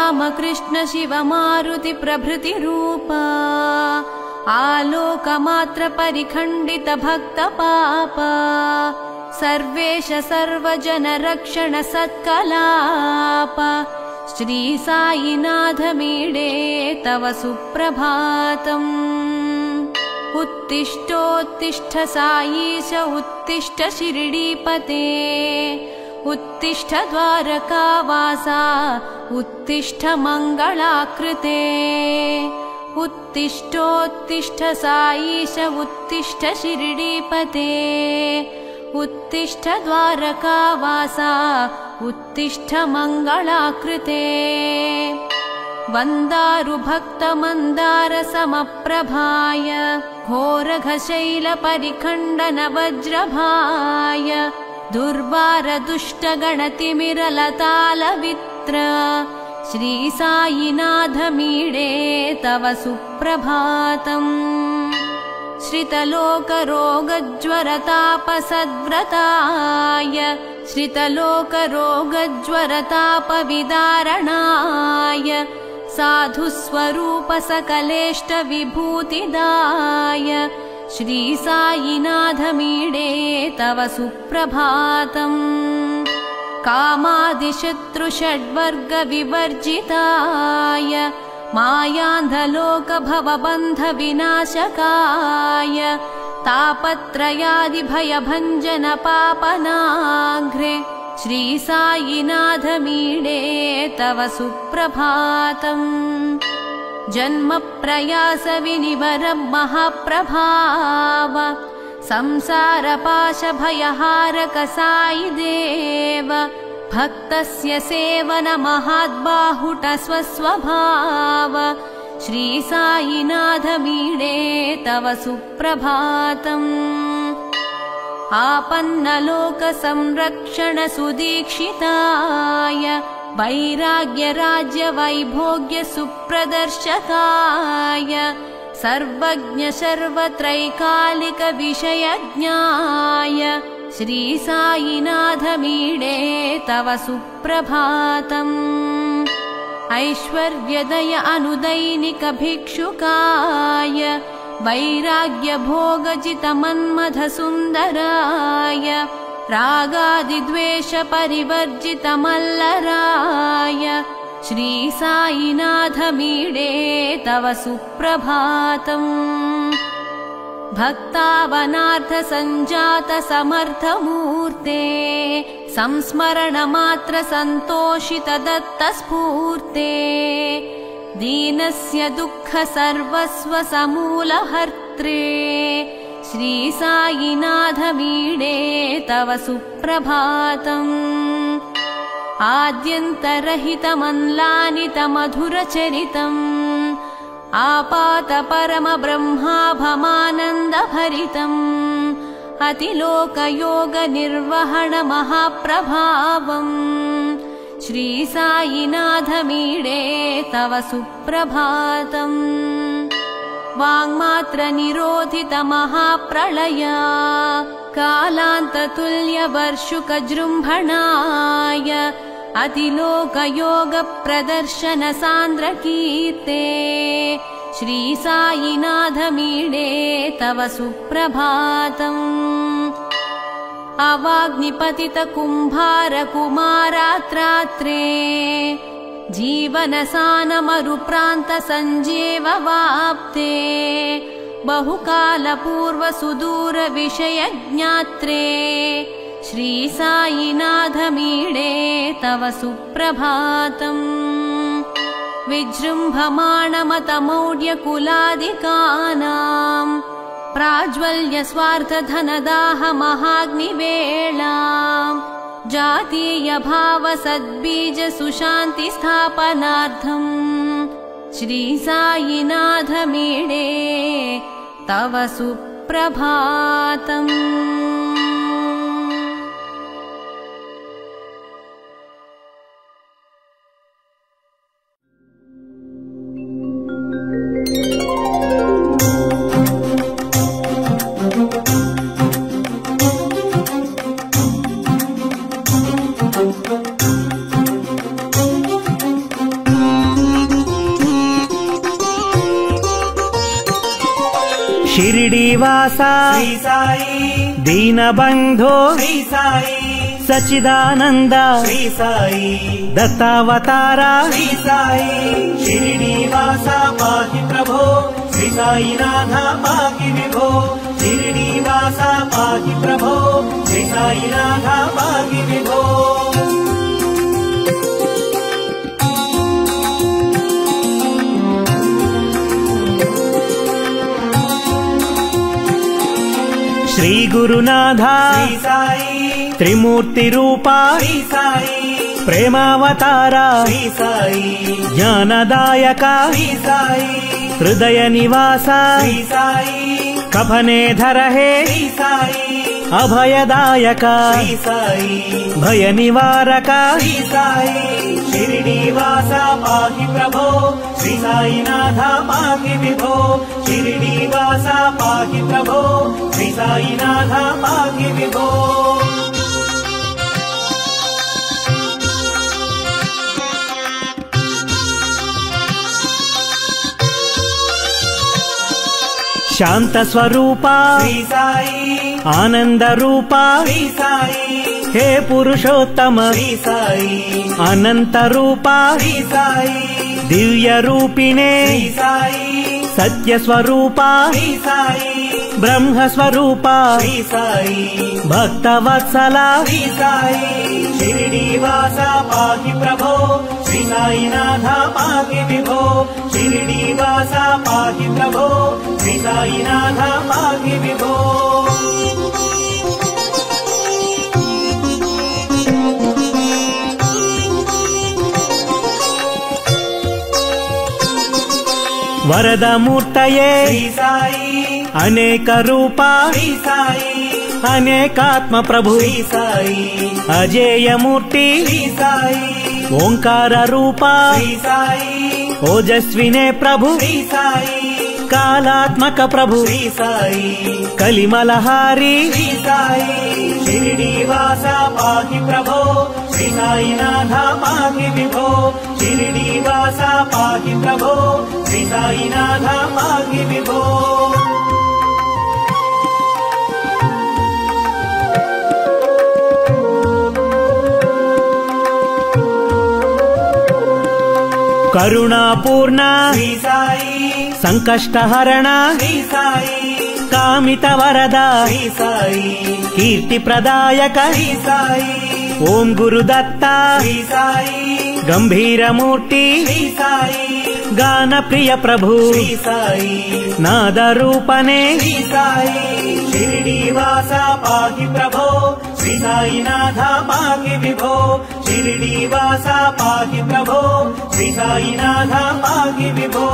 श्रीरामकृष्ण शिवमारुति प्रभृति रूपा आलोकमात्र परिखण्डित भक्त पाप सर्वेश सर्वजन रक्षण सत्कलाप श्री साईनाथ मीडे तव सुप्रभातम्। उत्तिष्ठोत्तिष्ठ साईश उत्तिष्ठ शिरडीपते उत्तिष्ठ द्वारकावासा उत्तिष्ठ मङ्गलाकृते उत्तिष्ठोत्तिष्ठ साईश उत्तिष्ठ शिरडीपते उत्तिष्ठ द्वारकावासा उत्तिष्ठ मङ्गलाकृते वन्दारु भक्तमन्दार समप्रभाय घोरघशैल परिखण्डन वज्रभाय दुर्वार दुष्ट गणतिमिरलतालवित्र श्री साईनाथ मीडे तव सुप्रभातम्। श्रितलोकरोगज्वरतापसद्व्रताय श्रितलोकरोगज्वरतापविदारणाय साधुस्वरूप सकलेष्ट विभूतिदाय श्री साईनाथ मीडे तव सुप्रभातम्। कामादिशत्रुषड्वर्ग विवर्जिताय मायान्धलोक भवबन्ध विनाशकाय तापत्रयादि भयभञ्जन पापनाघ्रे श्री साईनाथ मीडे तव सुप्रभातम्। जन्म प्रयास विनिवर महाप्रभाव संसार पाश भयहारक साई देव भक्तस्य सेवन महाद्बाहुट स्वस्वभाव श्री साईनाथ मीडे तव सुप्रभातम्। आपन्नलोक संरक्षण सुदीक्षिताय वैराग्य राज्य वैभोग्य सुप्रदर्शकाय सर्वज्ञ सर्वत्रैकालिक विषयज्ञाय श्री साईनाथ मीडे तव सुप्रभातम्। ऐश्वर्यदय अनुदैनिक भिक्षुकाय वैराग्य भोगजित मन्मथ सुन्दराय रागादिद्वेष परिवर्जित मल्लराय श्री साईनाथ मीडे तव सुप्रभातम्। भक्तावनार्थ संजात समर्थ मूर्ते संस्मरण मात्र संतोषित दत्त स्फूर्ते दीनस्य दुःख सर्वस्व समूल हर्त्रे श्री साईनाथ मीडे तव सुप्रभातम्। आद्यन्तरहितमन्लानित मधुरचरितम् आपात परम ब्रह्माभमानन्द भरितम् अतिलोकयोग निर्वहण महाप्रभावम् श्री साईनाथ मीडे तव सुप्रभातम्। वाङ्मात्र निरोधित महाप्रलया कालान्ततुल्य वर्षुक जृम्भणाय अतिलोकयोग प्रदर्शन सान्द्र कीर्ते श्री साईनाथ मीडे तव सुप्रभातम्। अवाग्निपतित कुम्भार कुमारात्रात्रे जीवनसान मरुप्रान्त सञ्जीव वाप्ते बहुकाल पूर्व सुदूर विषय ज्ञात्रे श्री साईनाथ मीडे तव सुप्रभातम्। विजृम्भमाणमतमौढ्य कुलादिकानां प्राज्वल्य स्वार्थ धनदाह महाग्निवेलाम् जातीय भाव सद्बीज सुशान्ति स्थापनार्थम् श्री साईनाथ मीडे तव सुप्रभातम्। శ్రీనివాస శ్రీ సాయి దీనబంధో శ్రీ సాయి సచిదానంద శ్రీ సాయి దత్తావతార శ్రీ సాయి శ్రీనివాస పాహి ప్రభో శ్రీ సాయినాథ పాహి విభో శ్రీనివాస పాహి ప్రభో శ్రీ సాయినాథ పాహి విభో శ్రీ గురునాథ శ్రీ సాయి త్రిమూర్తి రూప శ్రీ సాయి ప్రేమావతార శ్రీ సాయి జ్ఞానదాయక శ్రీ సాయి హృదయ నివాస శ్రీ సాయి కఫనేధర హే శ్రీ సాయి అభయదాయక శ్రీ సాయి భయ నివారక శ్రీ సాయి శ్రీనివాస పాహి ప్రభో శ్రీ సాయినాథ పాహి విభో శ్రీనివాస పాహి ప్రభో శ్రీ సాయినాథ పాహి విభో శాంత స్వరూప శ్రీ సాయి ఆనంద రూప శ్రీ సాయి హే పురుషోత్తమ శ్రీ సాయి అనంత రూప శ్రీ సాయి దివ్య రూపిణే శ్రీ సాయి సత్య స్వరూప శ్రీ సాయి బ్రహ్మ స్వరూప శ్రీ సాయి భక్త వత్సల శ్రీ సాయి శ్రీనివాస పాహి ప్రభో శ్రీ సాయినాథ పాహి విభో శ్రీనివాస పాహి ప్రభో శ్రీ సాయినాథ పాహి విభో వరదమూర్తయే శ్రీ సాయి అనేక రూప శ్రీ సాయి అనేకాత్మ ప్రభు శ్రీ సాయి అజేయమూర్తి శ్రీ సాయి ఓంకార రూప శ్రీ సాయి ఓజస్వినే ప్రభు శ్రీ సాయి కాలాత్మక ప్రభు శ్రీ సాయి కలిమలహారి శ్రీ సాయి శ్రీనివాస పాహి ప్రభో శ్రీ సాయినాథ పాహి విభో శ్రీనివాస పాహి ప్రభో శ్రీ సాయినాథ పాహి విభో కరుణాపూర్ణ శ్రీ సాయి సంకష్టహరణ శ్రీ సాయి కామిత వరద శ్రీ సాయి కీర్తి ప్రదాయక శ్రీ సాయి ఓం గురుదత్త శ్రీ సాయి గంభీరమూర్తి శ్రీ సాయి గాన ప్రియ ప్రభు శ్రీ సాయి నాద రూపనే శ్రీ సాయి శ్రీనివాస పాహి ప్రభో శ్రీ సాయినాథ పాహి విభో శ్రీనివాస పాహి ప్రభో శ్రీ సాయినాథ పాహి విభో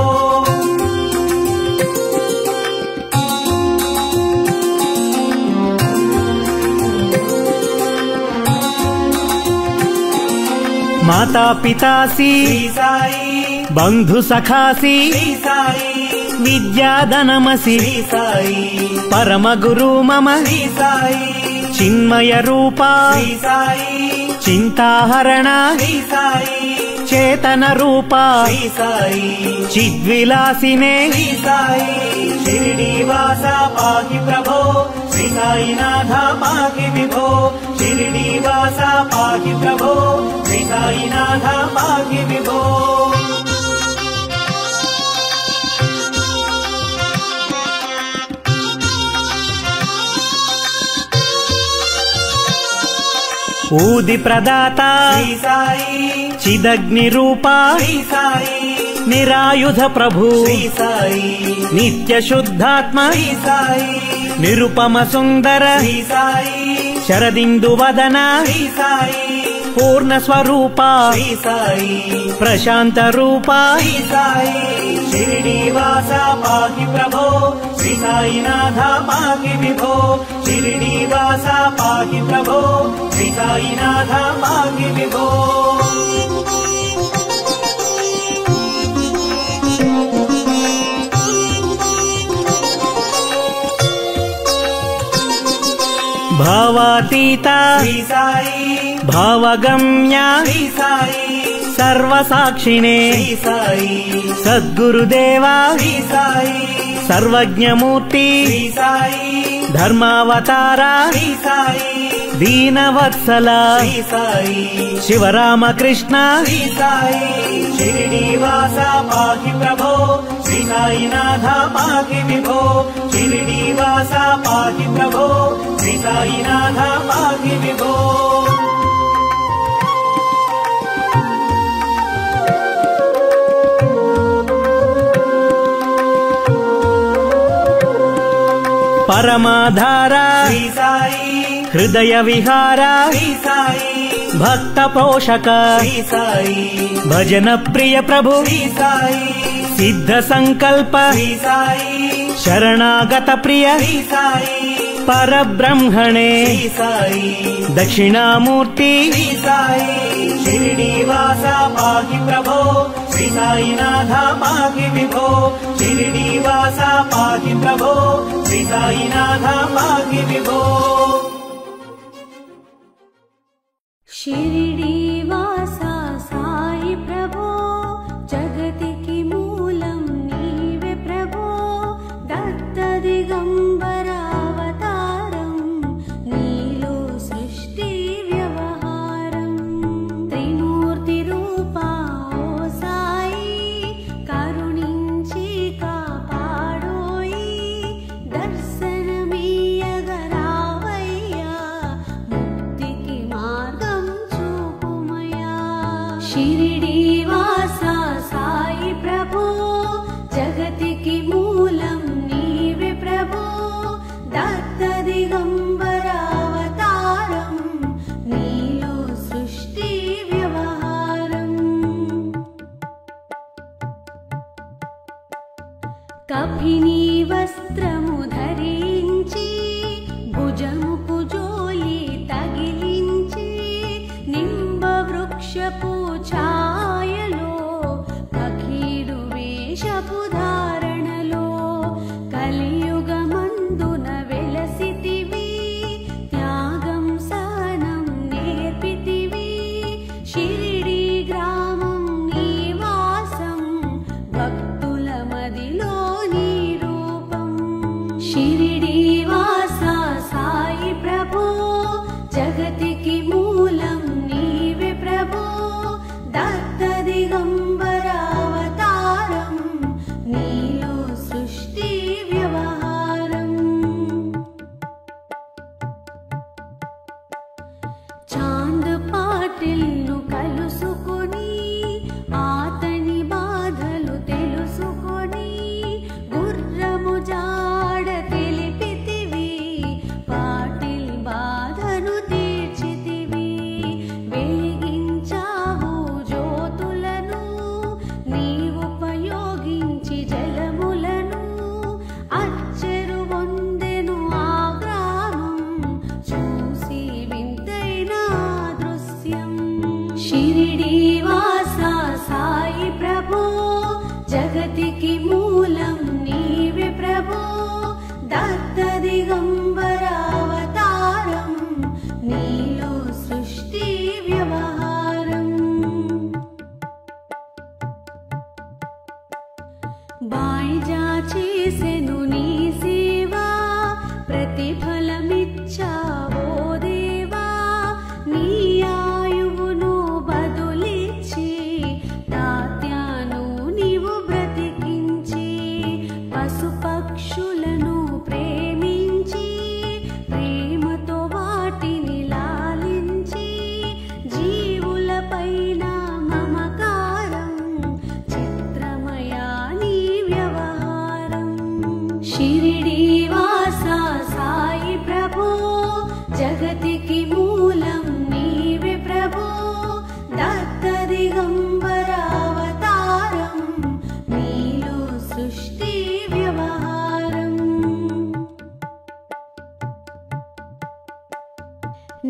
మాతా పితాసి శ్రీ సాయి బంధు సఖాసి శ్రీ సాయి విద్యాధనమసి శ్రీ సాయి పరమ గురు మమ శ్రీ సాయి చిన్మయ రూప శ్రీ సాయి చింతాహరణ శ్రీ సాయి చేతన రూప శ్రీ సాయి చిద్విలాసినే శ్రీ సాయి శ్రీనివాస పాహి ప్రభో శ్రీ సాయినాథ పాహి విభో శ్రీనివాస పాహి ప్రభో శ్రీ సాయినాథ పాహి విభో ఊది ప్రదాత శ్రీ సాయి చిదగ్ని రూప శ్రీ సాయి నిరాయుధ ప్రభు శ్రీ సాయి నిత్య శుద్ధాత్మ శ్రీ సాయి నిరుపమ సుందర శ్రీ సాయి శరదిందు వదన శ్రీ సాయి పూర్ణ స్వరూప శ్రీ సాయి ప్రశాంత రూప శ్రీ సాయి శ్రీనివాస పాహి ప్రభో శ్రీ సాయినాథ పాహి విభో శ్రీనివాస పాహి ప్రభో శ్రీ సాయినాథ పాహి విభో భావాతీత శ్రీ సాయి భావగమ్య శ్రీ సాయి సర్వసాక్షినే శ్రీ సాయి సద్గురుదేవా శ్రీ సాయి సర్వజ్ఞమూర్తి శ్రీ సాయి ధర్మావతార శ్రీ సాయి దీనవత్సల శ్రీ సాయి శివరామకృష్ణ శ్రీ సాయి షిరిడీవాస పాహి ప్రభో శ్రీ సాయినాథ పాహి విభో షిరిడీవాస పాహి ప్రభో శ్రీ సాయినాథ పాహి విభో పరమాధార శ్రీ సాయి హృదయ విహార శ్రీ సాయి భక్త పోషక శ్రీ సాయి భజన ప్రియ ప్రభు శ్రీ సాయి సిద్ధ సంకల్ప శ్రీ సాయి శరణాగత ప్రియ శ్రీ సాయి పరబ్రహ్మణే శ్రీ సాయి దక్షిణామూర్తి శ్రీ సాయి షిరిడీవాస పాహి ప్రభో శ్రీ సాయినాథ పాహి విభో షిరిడీవాస పాహి ప్రభో శ్రీ సాయినాథ పాహి విభో शिरिडीवासा साई प्रभो जगतिकी मूलं नीवे प्रभो दत्त दिगंबरावतारं नीलो सृष्टि व्यवहारं त्रिमूर्ति रूपा ओ साई करुणिंची कापाडोई दर्शनमीयगरावయ్యా मुक्तिकी मार्गं शिरिडीवासा साई प्रभो जगतिकी मूलं नीवे प्रभो दत्त दिगंबरावतारं नीलो सृष्टि व्यवहारं कफिनी वस्त्रमु धరించి భుజముకు జోలి తగిలించి నింబ వృక్షపు ఛాయలో పఖీడు వేషపు ధారణలో కలియుగమందున వెలసితివి త్యాగం సహనం నేర్పితివి షిరిడి గ్రామం నివాసం భక్తుల మదిలో నీ రూపం షిరిడీవాసా సాయి ప్రభో జగతికి మూలం నీవే ప్రభో దత్త దిగంబరావతారం నీలో సృష్టి వ్యవహారం చాంద్ పాటిల్ను కలుసుకొని ఆతని బాధలు తెలుసుకొని గుర్రము జాడ తెలిపితివి పాటిల్ బాధను తీర్చితివి వెలిగించావు జ్యోతులను నీవుపయోగించి జలములను అచ్చెరు వందెను ఆ గ్రామం చూసి వింతైన దృశ్యం షిరిడీవాసా సాయి ప్రభో జగతికి మూలం నీవే ప్రభో దత్త దిగంబరావతారం నీలో సృష్టి వ్యవహారం బాయిజా చేసెను నీ సేవా ప్రతిఫలమిచ్చావో దేవా నీ ఆయువును బదులిచ్చి తాత్యాను నీవు బ్రతికించి పశుపక్షులను ప్రేమించి ప్రేమతో వాటిని లాలించి జీవులపైన మమకారం చిత్రమయా నీ వ్యవహారం షిరిడీవాసా సాయి ప్రభో జగతికి మూలం నీవే ప్రభో దత్త దిగంబరావతారం నీలో సృష్టి వ్యవహారం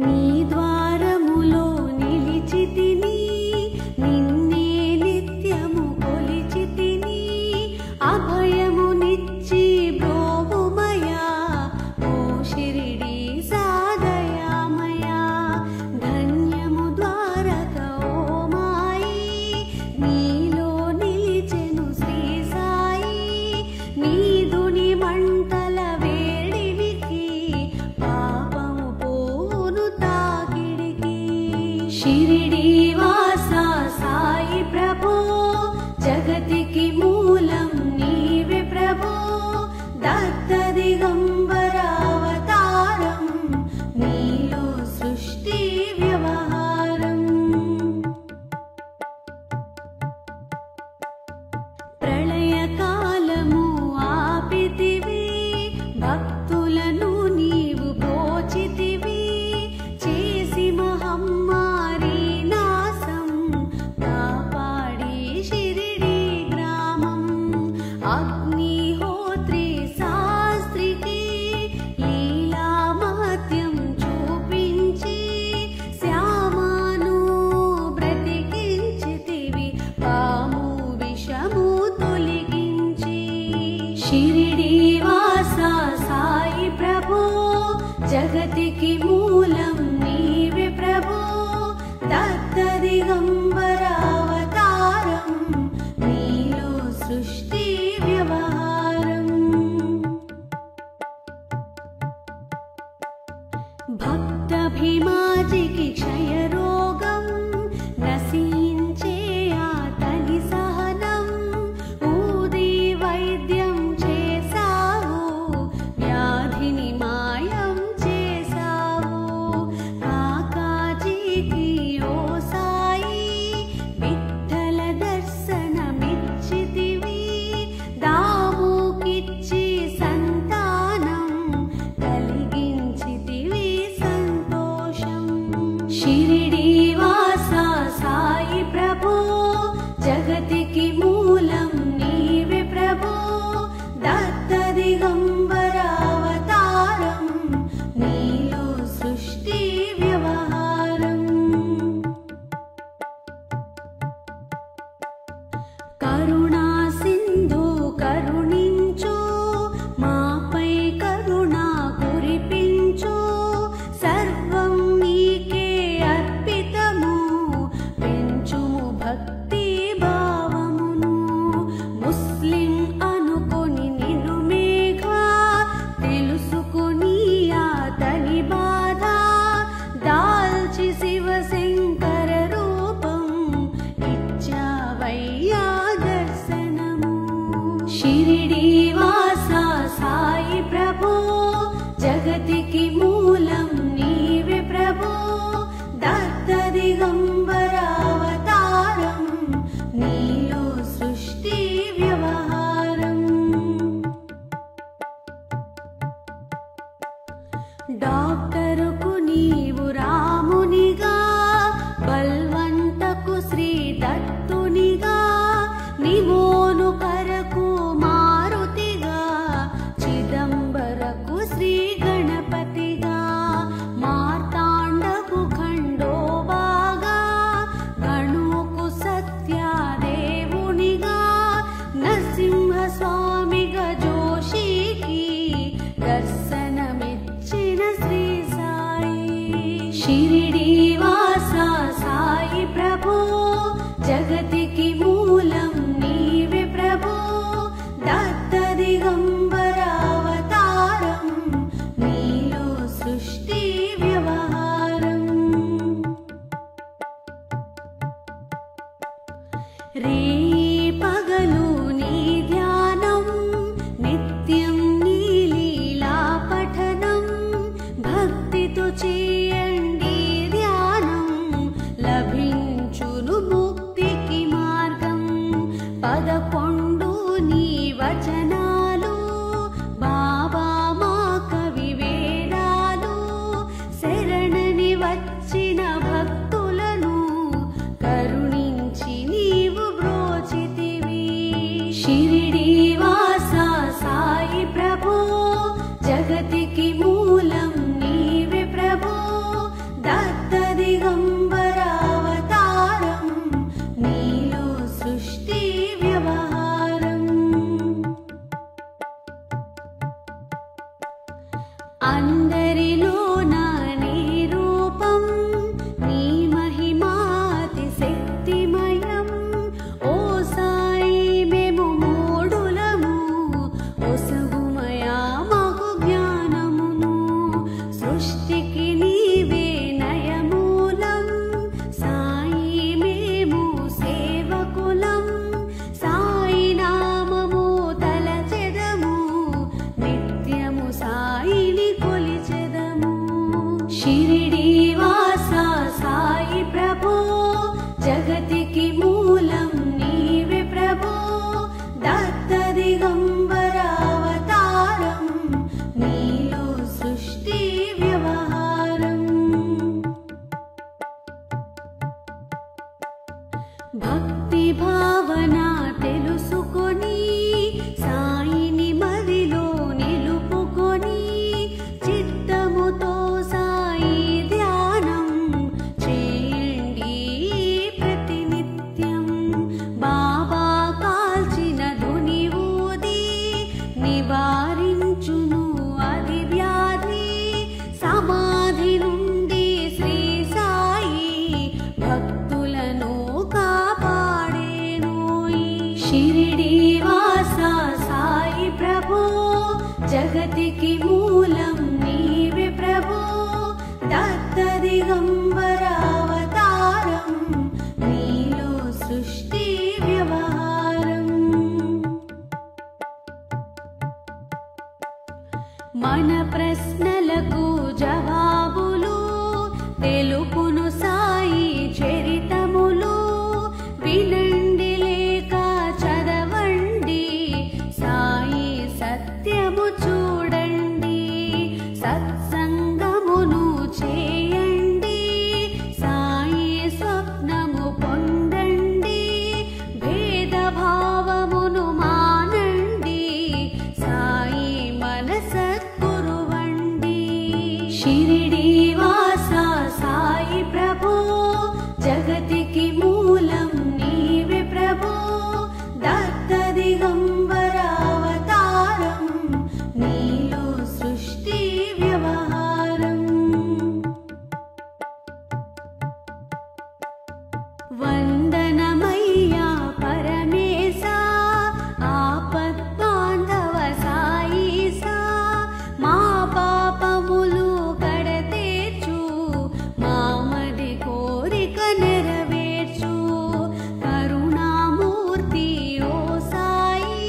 నీ ద్వారములో నిలిచితిని నిన్నే నిత్యము కొలిచితిని అభయమునిచ్చి బ్రోవుమయా ఓ షిరిడి సాదయామయా ధన్యము ద్వారక ఓ మాయి నీలో నిలిచెను శ్రీ సాయి నీదు షిరిడీవాసా సాయి ప్రభో జగతికి మూలం నీవే ప్రభో దత్త దిగంబర అవతారం నీలో సృష్టి వ్యవహారం ప్రళయ కాలము ఆపితివి భక్తులను నీవు బ్రోచితివి చేసి మహమ్మారి నాశం కాపాడి షిరిడి గ్రామం అగ్నిహోత్రి శాస్త్రికి లీలా మహత్యం చూపించి శ్యామను బ్రతికించితివి పాము విషము తొలగించి షిరిడీవాసా సాయి ప్రభో జగతికి మూలం నీవే ప్రభో దత్త దిగంబర అవతారం నీలో సృష్టి వ్యవహారం భక్త భీమాజికి క్షయరోగం నశించే అతని సహనం ఊది వైద్యం చేసావు వ్యాధిని మాయం చేసావు కాకాజీకి ఓ సాయి విఠల దర్శనమిచ్చితివి దాముకిచ్చి సంతానం కలిగించితివి సంతోషం షిరిడీవాసా సాయి ప్రభో జగతికి మూలం నీవే ప్రభో దత్త దిగంబర అవతారం నీలో సృష్టి వ్యవహారం కరుణా సింధు కరుణించు మాపై కరుణా కురిపించు సర్వం నీకే అర్పితము పెంచుము భక్తి భావమును ముస్లిం అనుకొని నిన్ను మేఘ తెలుసుకుని అతని బాధ దాల్చి శివశంకర రూపం ఇచ్చావయ్యా దర్శనము షిరిడీవాసా సాయి ప్రభో జగతికి మూలం నీవే ప్రభో దత్త దిగంబర అవతారం నీలో సృష్టి వ్యవహారం డాక్టరుకు నీవు రామునిగా బల్వంతకు శ్రీ దత్తునిగా నిమోను కరకు మారుతిగా చిదంబరకు శ్రీ గణపతిగా మార్తాండకు ఖండోబాగా గణుకు సత్యాదేవునిగా నరసింహ స్వామిగా జోషికి దర్శనమిచ్చిన శ్రీ సాయి షిరిడీవాసా సాయి ప్రభో జగతికి మూలం నీవే ప్రభో దత్త దిగంబర అవతారం నీలో సృష్టి వ్యవహారం రే పగలు నీ ధ్యానం నిత్యం నీ లీలా పఠనం భక్తితో చేయండి ధ్యానం లభించును ముక్తికి మార్గం 11 నీ వచనాలు బాబా మా కవి వేదాలు శరణని వచ్చిన భక్తులను కరుణించి నీవు బ్రో షిరిడీవాసా సాయి ప్రభో జగతికి మూలం నీవే ప్రభో దత్త దిగంబర అవతారం నీలో సృష్టి వ్యవహారం భక్తి భావన తెలుసుకొని సాయిని మదిలో నిలుపుకొని చిత్తముతో సాయి ధ్యానం చేయండి ప్రతినిత్యం బాబా కాల్చిన ధుని ఊది నివారించును అది వ్యాధి సమాధి నుండి శ్రీ సాయి భక్తులను కాపాడేనోయి షిరిడీవాసా సాయి ప్రభో జగతికి మూలం నీవే ప్రభో దత్త దిగంబర అవతారం నీలో సృష్టి వ్యవహారం మన ప్రశ్నలకు జవాబులు తెలుపును సాయి చరితములు వినండి లేక చదవండి సాయి సత్యము చూడండి సత్సంగమును చేయండి సాయి స్వప్నము పొందండి భేదభావమును మానండి సాయి మనసత్కురువండి షిరిడీవాసా సాయి ప్రభో జగతికి మూలం నీవే ప్రభో దత్త దిగంబర అవతారం నీలో సృష్టి వ్యవహారం వందనమయ్యా పరమేశా ఆపద్బాంధవ సాయిసా మా పాపములు కడతేర్చు మామది కోరిక నెరవేర్చు కరుణామూర్తి ఓ సాయి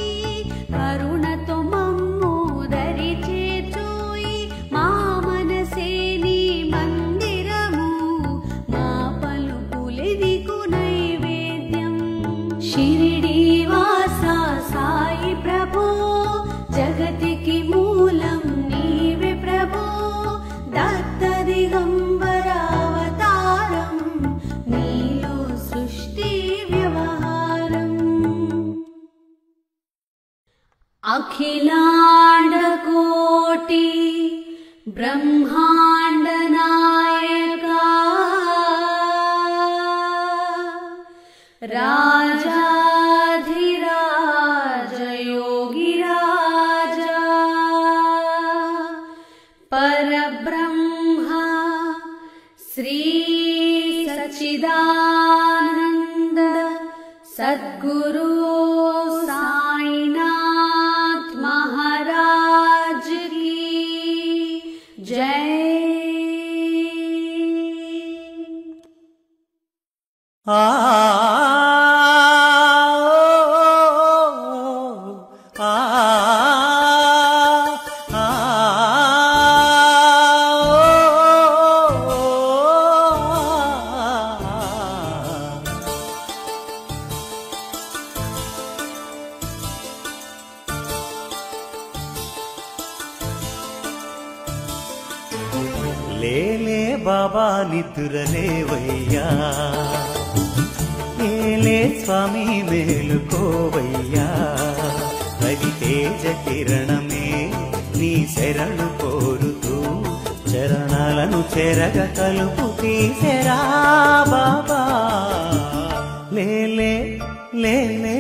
కరుణతో మమ్ము దరి చేర్చోయి మా మనసే నీ మందిరము మా పలుకులిదికు నైవేద్యం షిరిడీవాసా సాయి ప్రభో జగతికి మూలం నీవే ప్రభో దత్త దిగంబర అవతారం నీలో సృష్టి వ్యవహారం అఖిలాండ కోటి బ్రహ్మాండ నాయక రాజాధిరాజ యోగిరాజా పరబ్రహ్మ శ్రీ సచ్చిదానంద సద్గురు సాయినాథ్ మహారాజ్ की जय। లేలే బాబా నిద్రలేవయ్యా ఏలే స్వామి మేలుకోవయ్యా రవితేజ కిరణమే నీ శరణు కోరుతూ చరణాలను చెరగ కలుపు తీసెరా బాబా లేలే లేలే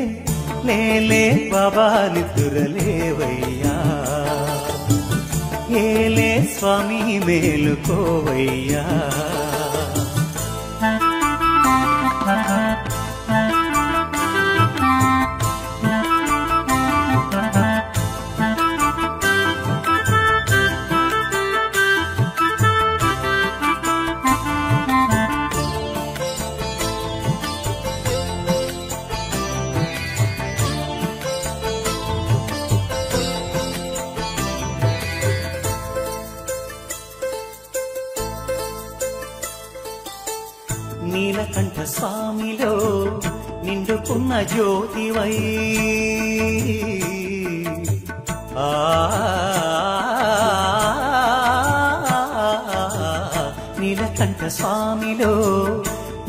లేలే బాబా నిద్రలేవయ్యా ఏలే స్వామి మేలుకోవయ్యా నీలకంఠ స్వామిలో నిండుకున్న జ్యోతివై నీలకంఠ స్వామిలో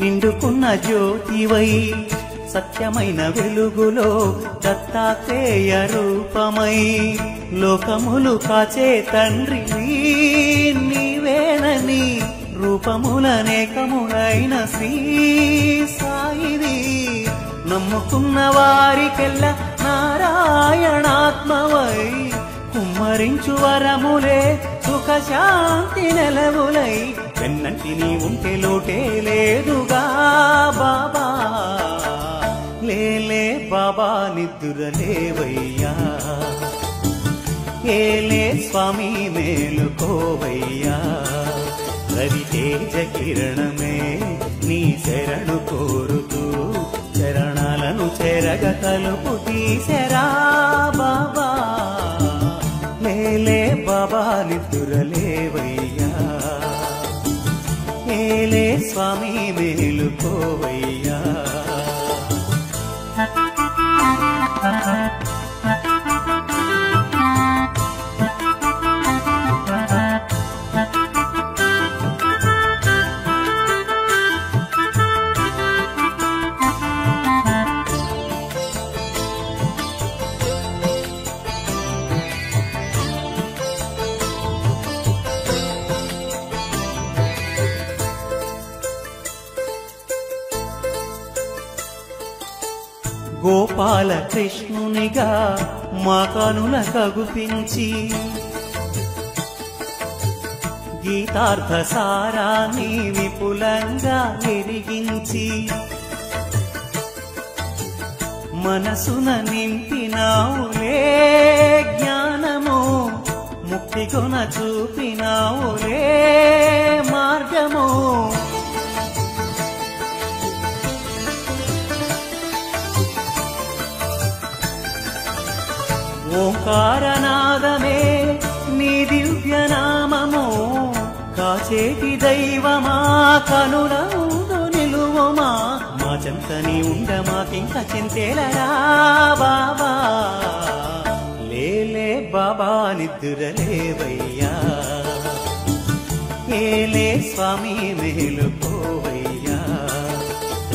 నిండుకున్న జ్యోతివై సత్యమైన వెలుగులో దత్తాత్రేయ రూపమై లోకములు కాచే తండ్రి నీవేనని రూపములనేకములైన శ్రీ సాయిని నమ్ముకున్న వారికెల్ల నారాయణాత్మవై కుమ్మరించు వరములే సుఖశాంతి నెలవులై వెన్నంటిని ఉంటే లోటే లేదుగా బాబా లేలే బాబా నిద్దురలేవయ్యా ఏలే స్వామి మేలుకోవయ్యా రవితేజ కిరణమే నీ శరణు కోరుతూ చరణాలను చెరగ తలుపు తీసెరా బాబా లేలే బాబా నిద్దురలేవయ్యా ఏలే స్వామి మేలుకోవయ్యా గోపాల కృష్ణునిగా మా కనుల కగుపించి గీతార్థ సారాన్ని విపులంగా ఎరిగించి మనసున నింపినావులే జ్ఞానము ముక్తి కొన చూపినావులే మార్గము ఓంకారనాదమే నీ దివ్యనామము కాచేటి దైవమా కనుల ముందు నిలువమా మా చెంతని ఉండ మాకింక చింతేలరా బాబా లేలే బాబా నిద్దురలేవయ్యా ఏలే స్వామి మేలుకోవయ్యా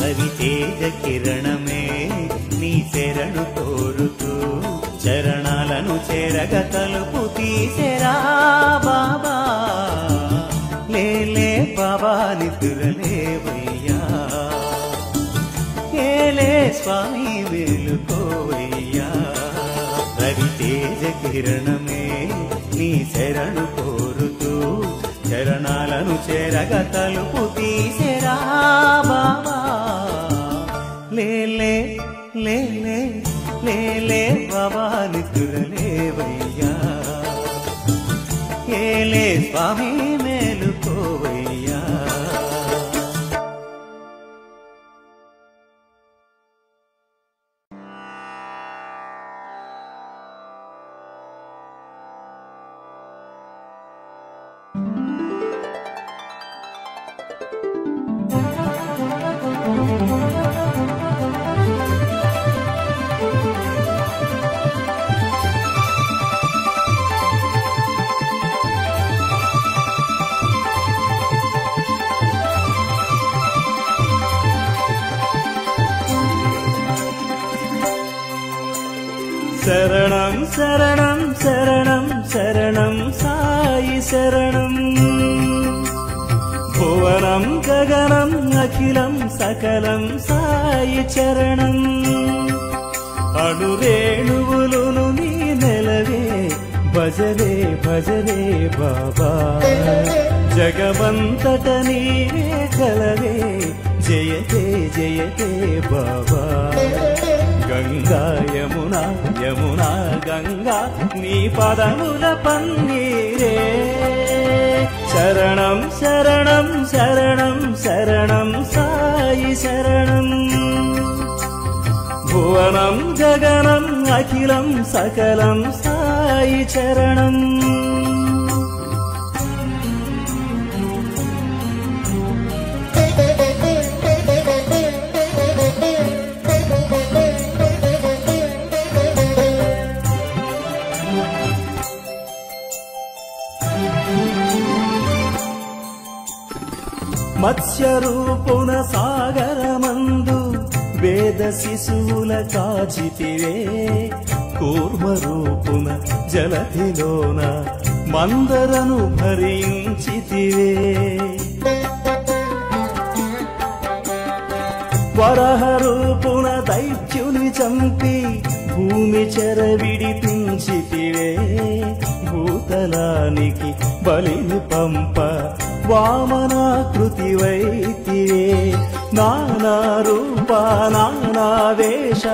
రవితేజ కిరణమే నీ శరణు కోరుతూ చరణాలను చెరగ తలుపు తీసెరా బాబా లేలే బాబా నిద్దురలేవయ్యా ఏలే స్వామి మేలుకోవయ్యా రవితేజ కిరణమే నీ శరణు కోరుతూ చరణాలను చెరగ తలుపు తీసెరా బాబా లేలే లేలే లేలే బాబా నిద్దురలేవయ్యా ఏలే స్వామి మేలుకోవయ్యా శరణం శరణం శరణం శరణం సాయి శరణం భువనం గగనం అఖిలం సకలం సాయి చరణం అణురేణువులును నీ నెలవే భజరే భజరే బాబా జగమంతట నీవే కలవే జయతే జయతే బాబా గంగా యమునా యమునా గంగా నీ పదముల పన్నీరే శరణం శరణం శరణం శరణం సాయి శరణం భువనం గగనం అఖిలం సకలం సాయి చరణం మత్స్యరూపున సాగరమందు వేద శిశువుల కాచితివే, కూర్మరూపున జలధిలోన మందరను భరించితివే. వరహరూపున దైత్యుని చంపి భూమి చెర విడిపించితివే, భూతలానికి బలిని పంప వామనాకృతి వైతివే. నానా రూప నానా వేష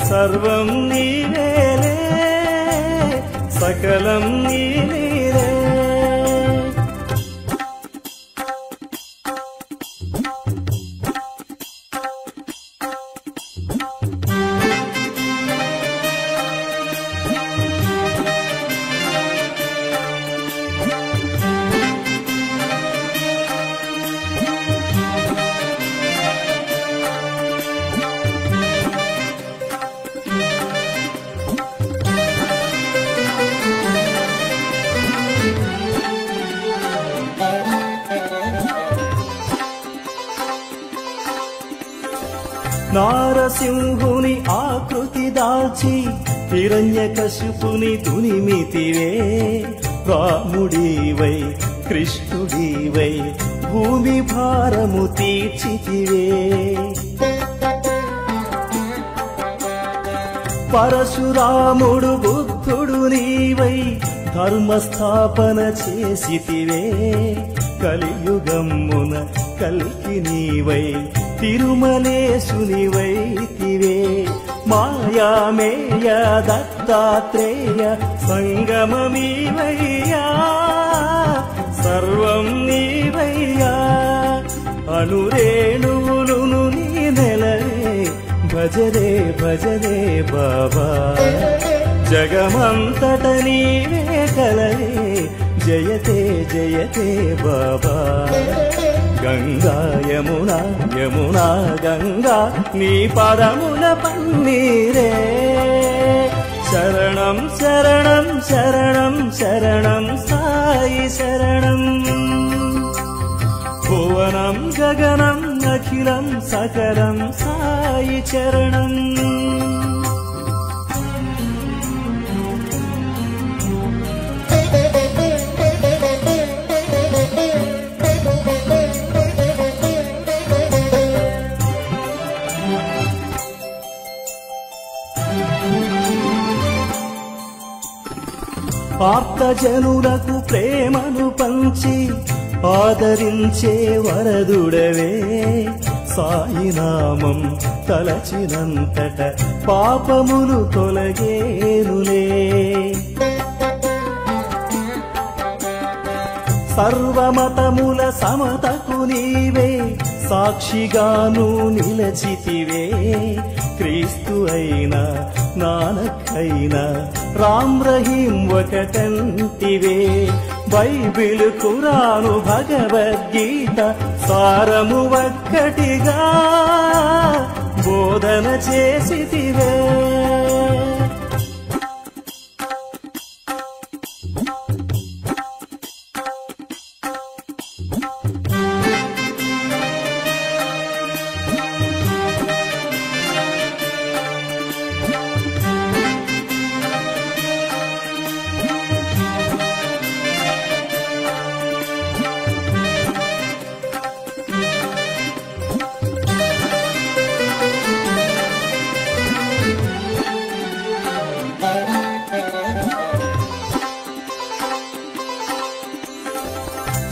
సర్వం నీవేలే, సకలం నీవే. నారసింహుని ఆకృతి దాల్చి హిరణ్యకశిపుని దునిమితివే, రాముడివై కృష్ణుడివై భూమి భారము తీర్చితివే. పరశురాముడు బుద్ధుడు నీవై ధర్మస్థాపన చేసితివే, కలియుగమ్మున కల్కి నీవై తిరుమలేశునివైతివే. మాయామేయ దత్తాత్రేయ సంగమమీవయ్యా, సర్వం నీవయ్యా. అనురేణువులును నీ నెలవే, భజరే భజరే బాబా. జగమంతట నీవే కలవే, జయతే జయతే బాబా. గంగా యమునా యమునా గంగా నీ పదముల పన్నీరే. శరణం శరణం శరణం శరణం సాయి శరణం. భువనం గగనం అఖిలం సకలం సాయి చరణం. ఆప్తజనులకు ప్రేమను పంచి ఆదరించే వరదుడవే, సాయినామం తలచినంతట పాపములు తొలగేనులే. సర్వమతముల సమతకు నీవే సాక్షిగాను నిలచితివే. క్రీస్తు అయినా నానక్ అయినా రామ్ రహీం ఒకటంటివే. బైబిల్ ఖురాను భగవద్గీత సారము ఒక్కటిగా బోధన చేసితివే.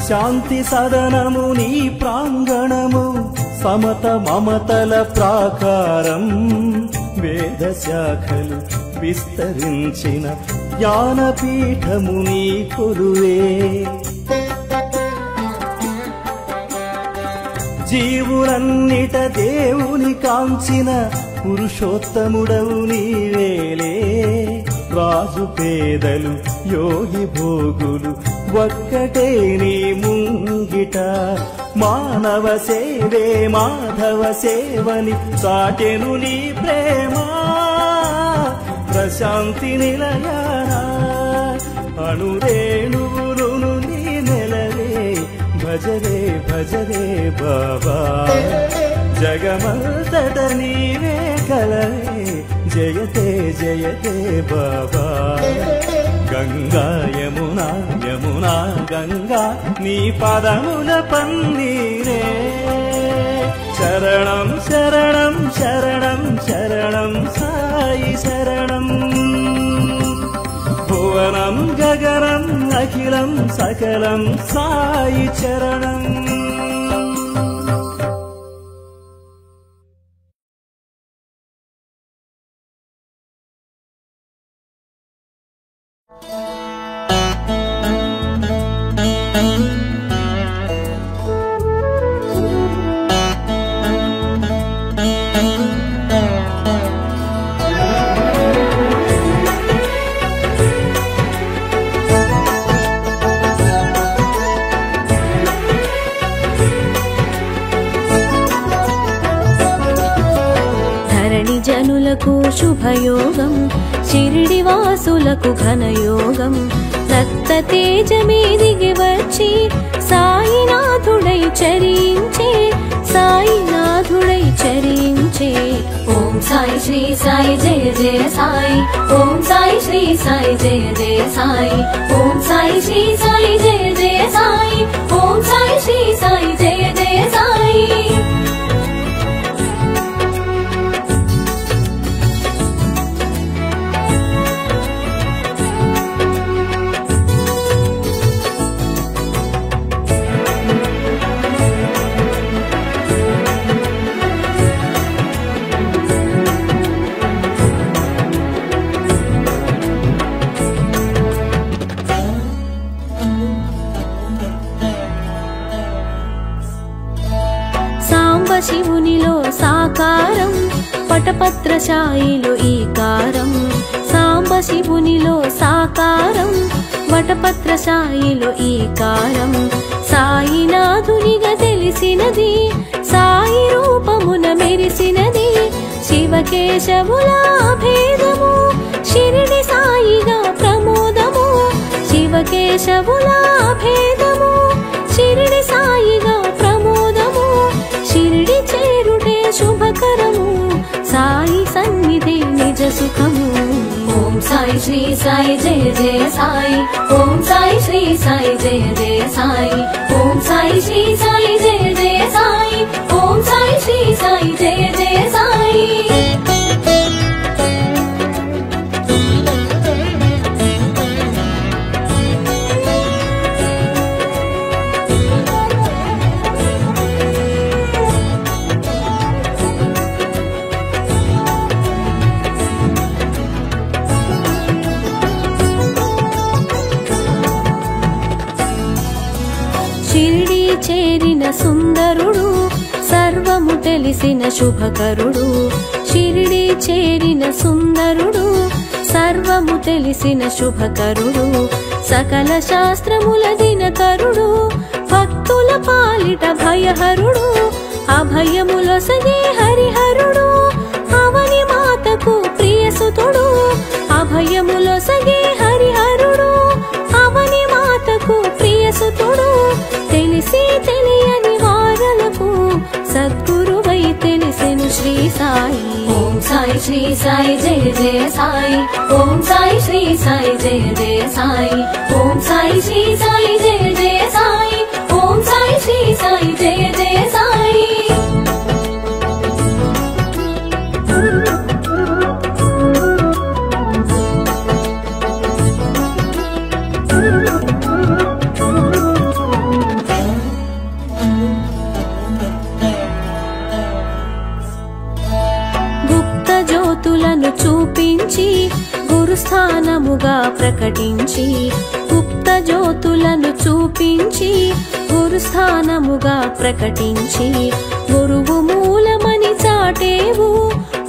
శాంతి సదనము నీ ప్రాంగణము, సమత మమతల ప్రాకారం. వేద శాఖలు విస్తరించిన జ్ఞానపీఠము నీ కొలువే. జీవులన్నిట దేవుని కాంచిన పురుషోత్తముడవు నీవేలే. రాజు పేదలు యోగి భోగులు ఒక్కటే నీ ముంగిట. మానవ సేవే మాధవ సేవని చాటెను నీ ప్రేమ. ప్రశాంతి నిలయానా అణురేణువులును నీ నెలవే. భజరే భజరే బాబా జగమంతట నీవే కలవే జయతే జయతే బాబా గంగా యమునా యమునా గంగా నీ పదముల పన్నీరే శరణం శరణం శరణం శరణం సాయి శరణం భువనం గగనం అఖిలం సకలం సాయి చరణం జనులకు శుభయోగం షిరిడి వాసులకు ఘనయోగం రక్త తేజమే దిగి వచ్చి సాయినాథుడై చరించే సాయినాథుడై చరించే ఓం సాయి శ్రీ సాయి జయ జయ సాయి ఓం సాయి శ్రీ సాయి జయ జయ సాయి ఓం సాయి శ్రీ సాయి జయ జయ సాయి ఓం సాయి శ్రీ సాయి జయ జయ సాయి శివునిలో సాకారం వటపత్రశాయిలో ఈకారం సాంబ శివునిలో సాకారం వటపత్రశాయిలో ఈకారం సాయినాథునిగా తెలిసినది సాయి రూపమున మెరిసినది శివకేశవుల భేదము షిరిడి సాయిగా ప్రమోదము శివకేశవుల భేదము షిరిడి సాయిగా ప్రమోదము షిరిడి చేరుటే శుభకరము సాయి సన్నిధి నిజ సుఖము ఓం సాయి శ్రీ సాయి జయ జయ సాయి ఓం సాయి శ్రీ సాయి జయ జయ సాయి ఓం సాయి శ్రీ సాయి జయ జయ సాయి ఓం సాయి శ్రీ సాయి జయ జయ సాయి షిరిడి చేరిన సుందరుడు సర్వము తెలిసిన శుభకరుడు షిరిడి చేరిన సుందరుడు సర్వము తెలిసిన శుభకరుడు సకల శాస్త్రముల దినకరుడు భక్తుల పాలిట భయహరుడు అభయములొసగే హరిహరుడు అవని మాతకు ప్రియసుతుడు అభయములొసగే హరిహరుడు అవని మాతకు ప్రియసుతుడు తెలిసి తెలియని వారలకు సద్గురువై తెలిసెను శ్రీ సాయి ఓం సాయి శ్రీ సాయి జయ జయ సాయి ఓం సాయి శ్రీ సాయి జయ జయ సాయి ఓం సాయి శ్రీ సాయి జయ జయ సాయి ఓం సాయి శ్రీ సాయి జయ జయ సాయి చూపించి గురుస్థానముగా ప్రకటించి గుప్త జ్యోతులను చూపించి గురుస్థానముగా ప్రకటించి గురువు మూలమని చాటేవు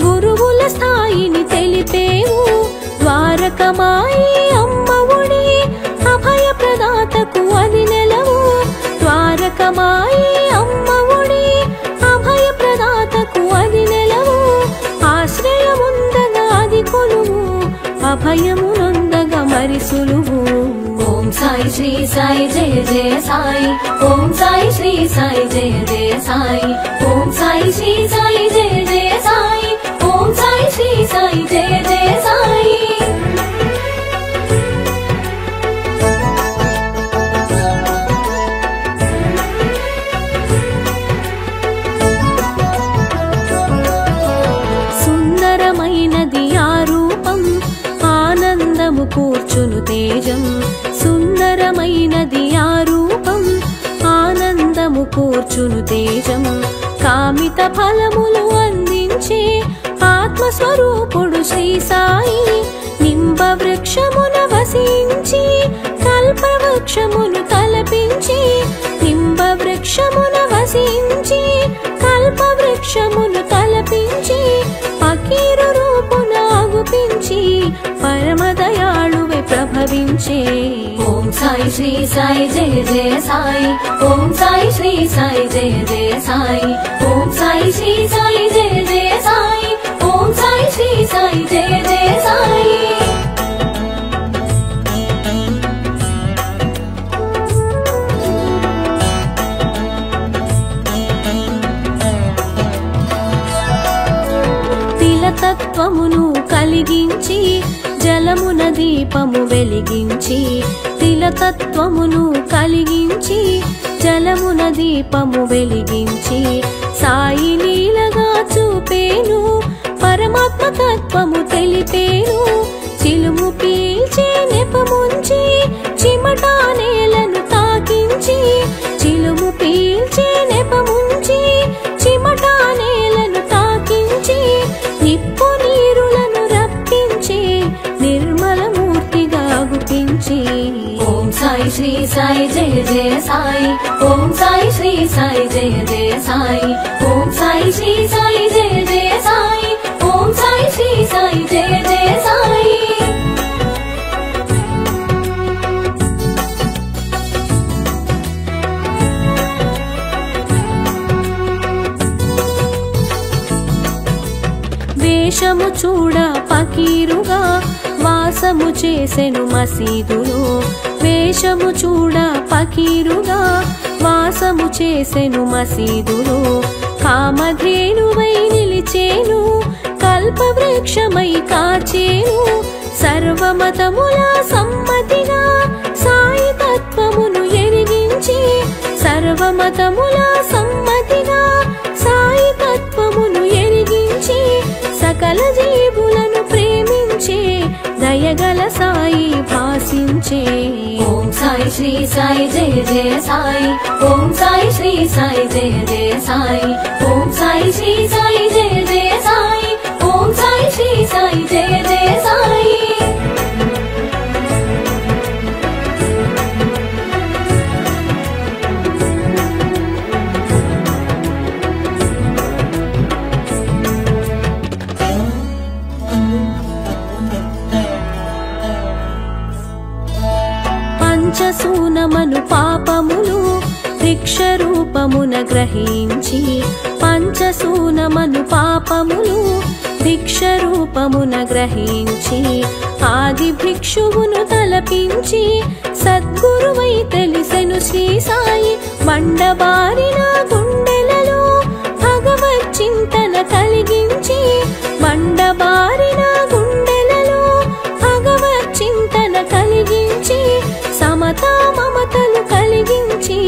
గురువుల స్థాయిని తెలిపేవు ద్వారకమాయి అమ్మవుడి అభయ ప్రదాతకు అది నెలవు ద్వారకమాయి అమ్మవుడి అభయ ప్రదాతకు అది నెలవు ఆశ్రయముందగా అది కొలువు అభయమునొందగా మరి సులువు ఓం సాయి श्री साई जय जय साई ओम साई श्री साई जय जय साई ओम साई श्री साई जय जय साई ओम साई श्री साई जय जय साई సుందరమైనది ఆ రూపం ఆనందము కూర్చును తేజం సుందరమైనది ఆ రూపం ఆనందము కూర్చును తేజం కామిత ఫలములు అందించే ఆత్మస్వరూపుడు శ్రీ సాయి నింబ వృక్షమున వసించి కల్పవృక్షమును తలపించి నింబ వృక్షమున వసించి కల్పవృక్షమును తలపించి ఫకీరు రూపున ఆగుపించి పరమదయాళువే ప్రభవించే ఓం సాయి శ్రీ సాయి జయ జయ సాయి ఓం సాయి శ్రీ సాయి జయ జయ సాయి ఓం సాయి శ్రీ సాయి జయ జయ సాయి ఓం సాయి శ్రీ సాయి జయ జయ సాయి తిలతత్వమును కలిగించి జలమున దీపము వెలిగించి తిలతత్వమును కలిగించి జలమున దీపము వెలిగించి సాయి లీలగా చూపేను పరమాత్మ తత్వము తెలిపేను చిలుము పీల్చే నెపముంచి చిమటా నేలను తాకించి చిలుము పీల్చే నెపముంచి చిమటా నేలను తాకించి నిప్పు నీరులను రప్పించి నిర్మల మూర్తిగా గుపించి ఓం సాయి శ్రీ సాయి జయ జయ సాయి ఓం సాయి శ్రీ సాయి జయ జయ సాయి ఓం సాయి శ్రీ సాయి జయ జయ సాయి ఓం సాయి శ్రీ సాయి జయ జయ సాయి వేషము చూడ ఫకీరుగా వాసము చేసెను మసీదులో వేషము చూడ ఫకీరుగా వాసము చేసెను మసీదులో కామధేనువై నిలిచేను కల్పవృక్షమై కాచేను సర్వమతముల సమ్మతిగా సాయి తత్వమును ఎరిగించి సర్వమతముల సమ్మతిగా సాయి తత్వమును ఎరిగించి సకల జీవులను ప్రేమించే దయగల సాయి భాసించే ఓం సాయి శ్రీ సాయి జయ జయ సాయి ఓం సాయి శ్రీ సాయి జయ జయ సాయి ఓం సాయి శ్రీ సాయి జయ జయ సాయి ఓం సాయి శ్రీ సాయి జయ జయ సాయి పంచసూనమను పాపములు భిక్ష రూపమున గ్రహించి పంచసూనమను పాపములు భిక్ష రూపమున గ్రహించి ఆది భిక్షువును తలపించి సద్గురువై తెలిసెను శ్రీ సాయి బండబారిన గుండెలలో భగవత్ చింతన కలిగించి బండబారిన గుండెలలో భగవత్ చింతన కలిగించి సమతా మమతలు కలిగించి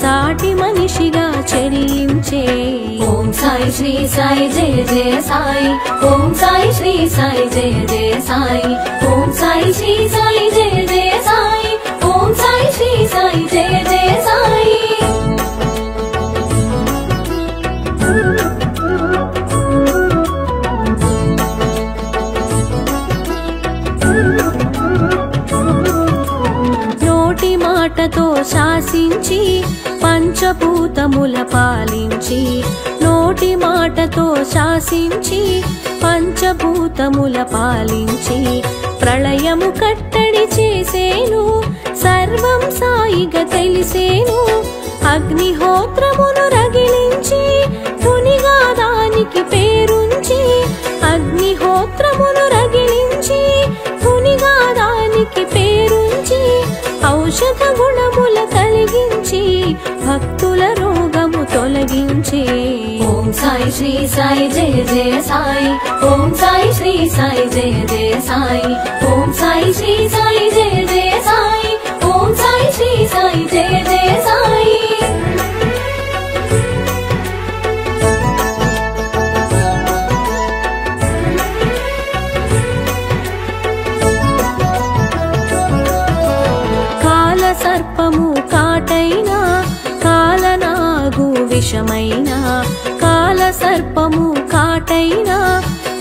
సాటి మనిషిగా చరించే ఓం సాయి శ్రీ సాయి జయ జయ సాయి ఓం సాయి శ్రీ సాయి జయ జయ సాయి ఓం సాయి శ్రీ సాయి జయ జయ సాయి ఓం సాయి శ్రీ సాయి జయ జయ సాయి నోటి మాటతో శాసించి పంచభూతముల పాలించి నోటి మాటతో శాసించి పంచభూతముల పాలించి ప్రళయము కట్టడి చేసేను సర్వం సాయిగా తెలిసేను అగ్నిహోత్రమును రగిలించి ధునిగా దానికి పేరుంచి అగ్నిహోత్రమును రగిలించి ధునిగా దానికి పేరుంచి ఔషధ గుణముల కలిగించి భక్తుల రోగము తొలగించే. ఓం సాయి శ్రీ సాయి జయ జయ సాయి. ఓం సాయి శ్రీ సాయి జయ జయ సాయి. ఓం సాయి శ్రీ సాయి జయ జయ సాయి. ఓం సాయి శ్రీ సాయి జయ జయ సాయి. కాల సర్పము కాటైనా కాలనాగు విషమైనా. కాల సర్పము కాటైనా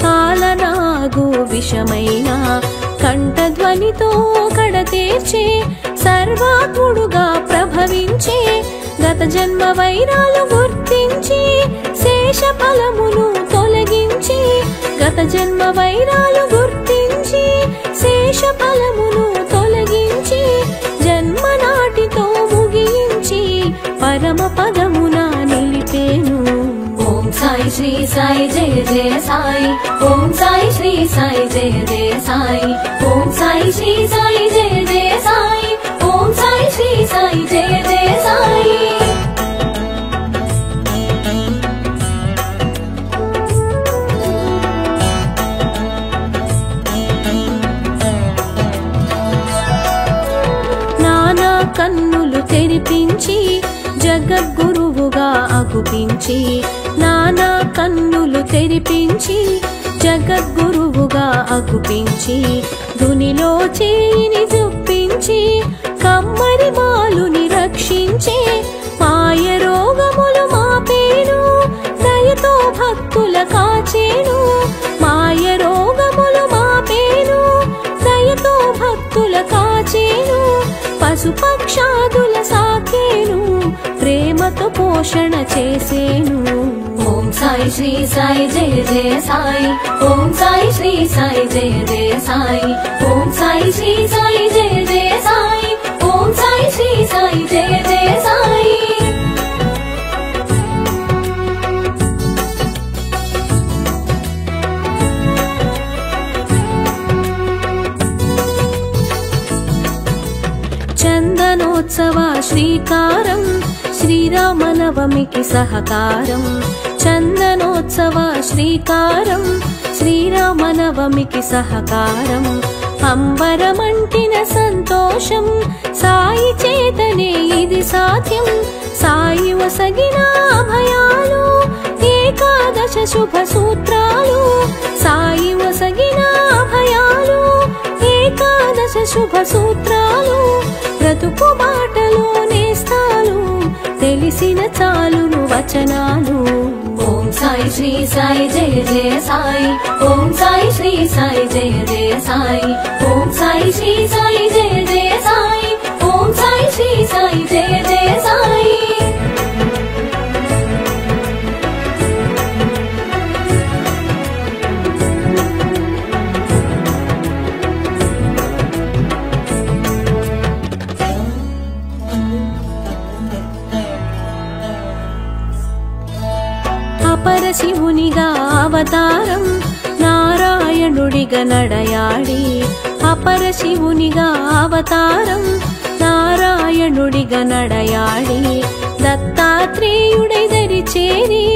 కాలనాగు విషమైనా. కంఠధ్వనితో కడతేర్చే సర్వాత్ముడుగా ప్రభవించే. గత జన్మ వైరాలు గుర్తించి శేష ఫలమును తొలగించి. గత జన్మ వైరాలు గుర్తించి శేష ఫలమును తొలగించి. జన్మ నాటితో ముగించి పరమ పదమున నిలిపేను. ఓం సాయి శ్రీ సాయి జయ జయ సాయి. ఓం సాయి శ్రీ సాయి జయ జయ సాయి. ఓం సాయి శ్రీ సాయి జయ జయ సాయి. ఓం సాయి శ్రీ సాయి జయ జయ సాయి. నానా కన్నులు తెరిపించి జగద్గురువుగా అగుపించి. నానా కన్నులు తెరిపించి జగద్గురువుగా అగుపించి. ధునిలో చేయిని జొప్పించి కమ్మరి మాలుని రక్షించే. మాయ రోగములు మాపేను దయతో భక్తుల కాచేను. మాయ రోగములు మాపేను దయతో భక్తుల కాచేను. పశుపక్షాదుల సాకేను ప్రేమతో పోషణ చేసేను. ఓం సాయి శ్రీ సాయి జయ జయ సాయి. ఓం సాయి శ్రీ సాయి జయ జయ సాయి. ఓం సాయి శ్రీ సాయి జయ జయ సాయి. ఓం సాయి శ్రీ సాయి జయ జయ సాయి. చందనోత్సవ శ్రీకారం శ్రీరామనవమికి సహకారం. చందనోత్సవ శ్రీకారం శ్రీరామనవమికి సహకారం. అంబరమంటిన సంతోషం సాయి చేతనే ఇది సాధ్యం. సాయి వసగిన అభయాలు ఏకాదశ శుభ సూత్రాలు. సాయి వసగిన అభయాలు ఏకాదశ శుభ సూత్రాలు. బ్రతుకు బాటలో నేస్తాలు తెలిసిన చాలును వచనాలు. ఓం సాయి శ్రీ సాయి జయ జయ సాయి. ఓం సాయి శ్రీ సాయి జయ జయ సాయి. ఓం సాయి శ్రీ సాయి జయ జయ సాయి. ఓం సాయి శ్రీ సాయి జయ జయ సాయి. పరశివునిగా అవతారం నారాయణుడిగా నడయాడి. అపరశివునిగా అవతారం నారాయణుడిగా నడయాడి. దత్తాత్రేయుడై దరి చేరి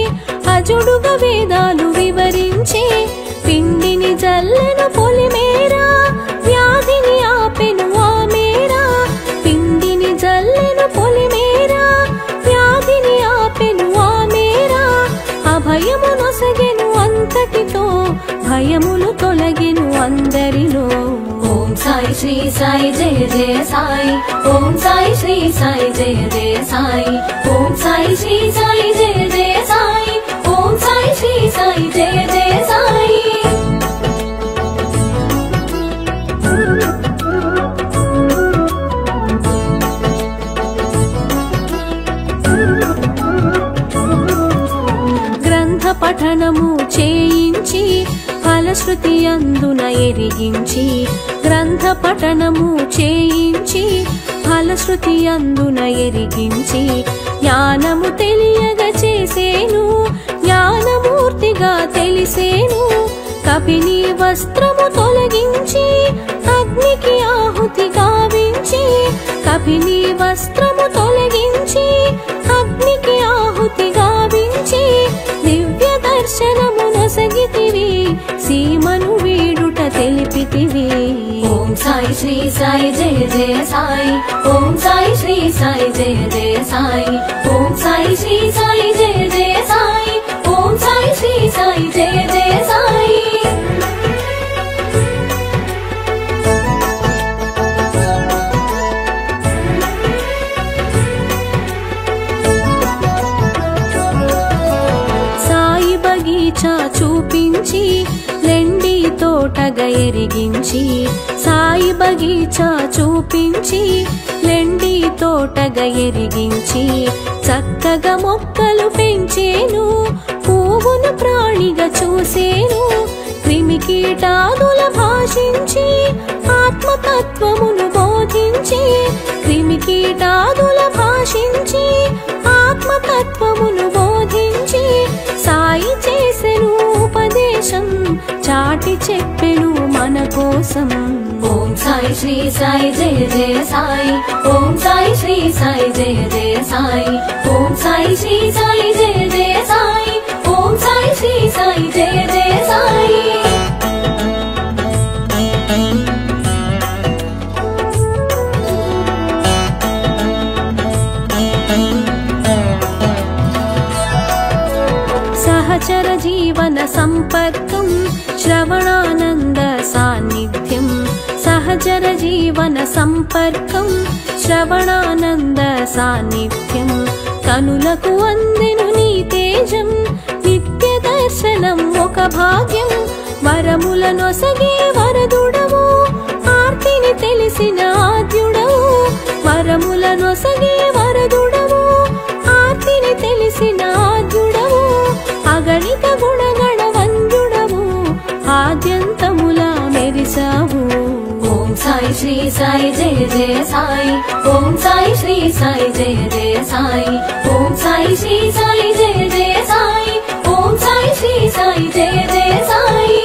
అజుడుగా వేదాలు వివరించే. పిండిని జల్లెను పొలిమేరా వ్యాధిని ఆపెను ఆ మేరా. పిండిని జల్లెను పొలిమేరా వ్యాధిని ఆపెను ఆ మేరా. అభయము నొసగెను అంతటితో భయములు తొలగెను అందరిలో. ఓం సాయి శ్రీ సాయి జయ జయ సాయి. ఓం సాయి శ్రీ సాయి జయ జయ సాయి. ఓం సాయి శ్రీ సాయి జయ జయ సాయి. ఓం సాయి శ్రీ సాయి జయ జయ సాయి. గ్రంథ పఠనము చేయించి ఫలశ్రుతి అందున ఎరిగించి. గ్రంథ పఠనము చేయించి ఫలశ్రుతి అందున ఎరిగించి. జ్ఞానము తెలియగ చేసేను జ్ఞానమూర్తిగా తెలిసేను. కపిని వస్త్రము తొలగించి అగ్నికి ఆహుతి గావించి. గర్భిణీ వస్త్రము తొలగించి అగ్నికి ఆహుతి గావించి దివ్య దర్శనము నొసగితివి సీమను వీడుట తెలిపితివి. ఓం సాయి శ్రీ సాయి జయ జయ సాయి. ఓం సాయి శ్రీ సాయి జయ జయ సాయి. ఓం సాయి శ్రీ సాయి జయ జయ సాయి. ఓం సాయి శ్రీ సాయి జయ జయ సాయి. సాయి బగీచా చూపించి లెండి తోటగా ఎరిగించి సాయి బగీచా చూపించి లెండి తోటగా ఎరిగించి చక్కగా మొక్కలు పెంచేను పువ్వును ప్రాణిగా చూసేను క్రిమికీటాదుల భాషించి ఆత్మతత్వమును బోధించి క్రిమికీటాదుల భాషించి ఆత్మతత్వమును బోధించి సాయి చేసెను ఉపదేశం చాటి చెప్పెను మన కోసం. ఓం సాయి శ్రీ సాయి జయ జయ సాయి. ఓం సాయి శ్రీ సాయి జయ జయ సాయి. ఓం సాయి శ్రీ సాయి జయ జయ సాయి. ఓం సాయి శ్రీ సాయి జయ జయ సాయి. సహచర జీవన సంపర్కం శ్రవణానంద సాన్నిధ్యం సహచర జీవన సంపర్కం శ్రవణానంద సాన్నిధ్యం కనులకు అందెను నీ తేజం నిత్య దర్శనం ఒక భాగ్యం వరముల నొసగే వరదుడవు ఆర్తిని తెలిసిన ఆద్యుడవు వరముల నొసగే వరదుడవు ఆర్తిని తెలిసిన ఆద్యుడవు అగణిత గుణగణ వంద్యుడవు ఆద్యంతముల మెరిసావు. ఓం సాయి శ్రీ సాయి జయ జయ సాయి. ఓం సాయి శ్రీ సాయి జయ జయ సాయి. ఓం సాయి శ్రీ సాయి జయ జయ సాయి. ఓం సాయి శ్రీ సాయి జయ జయ సాయి.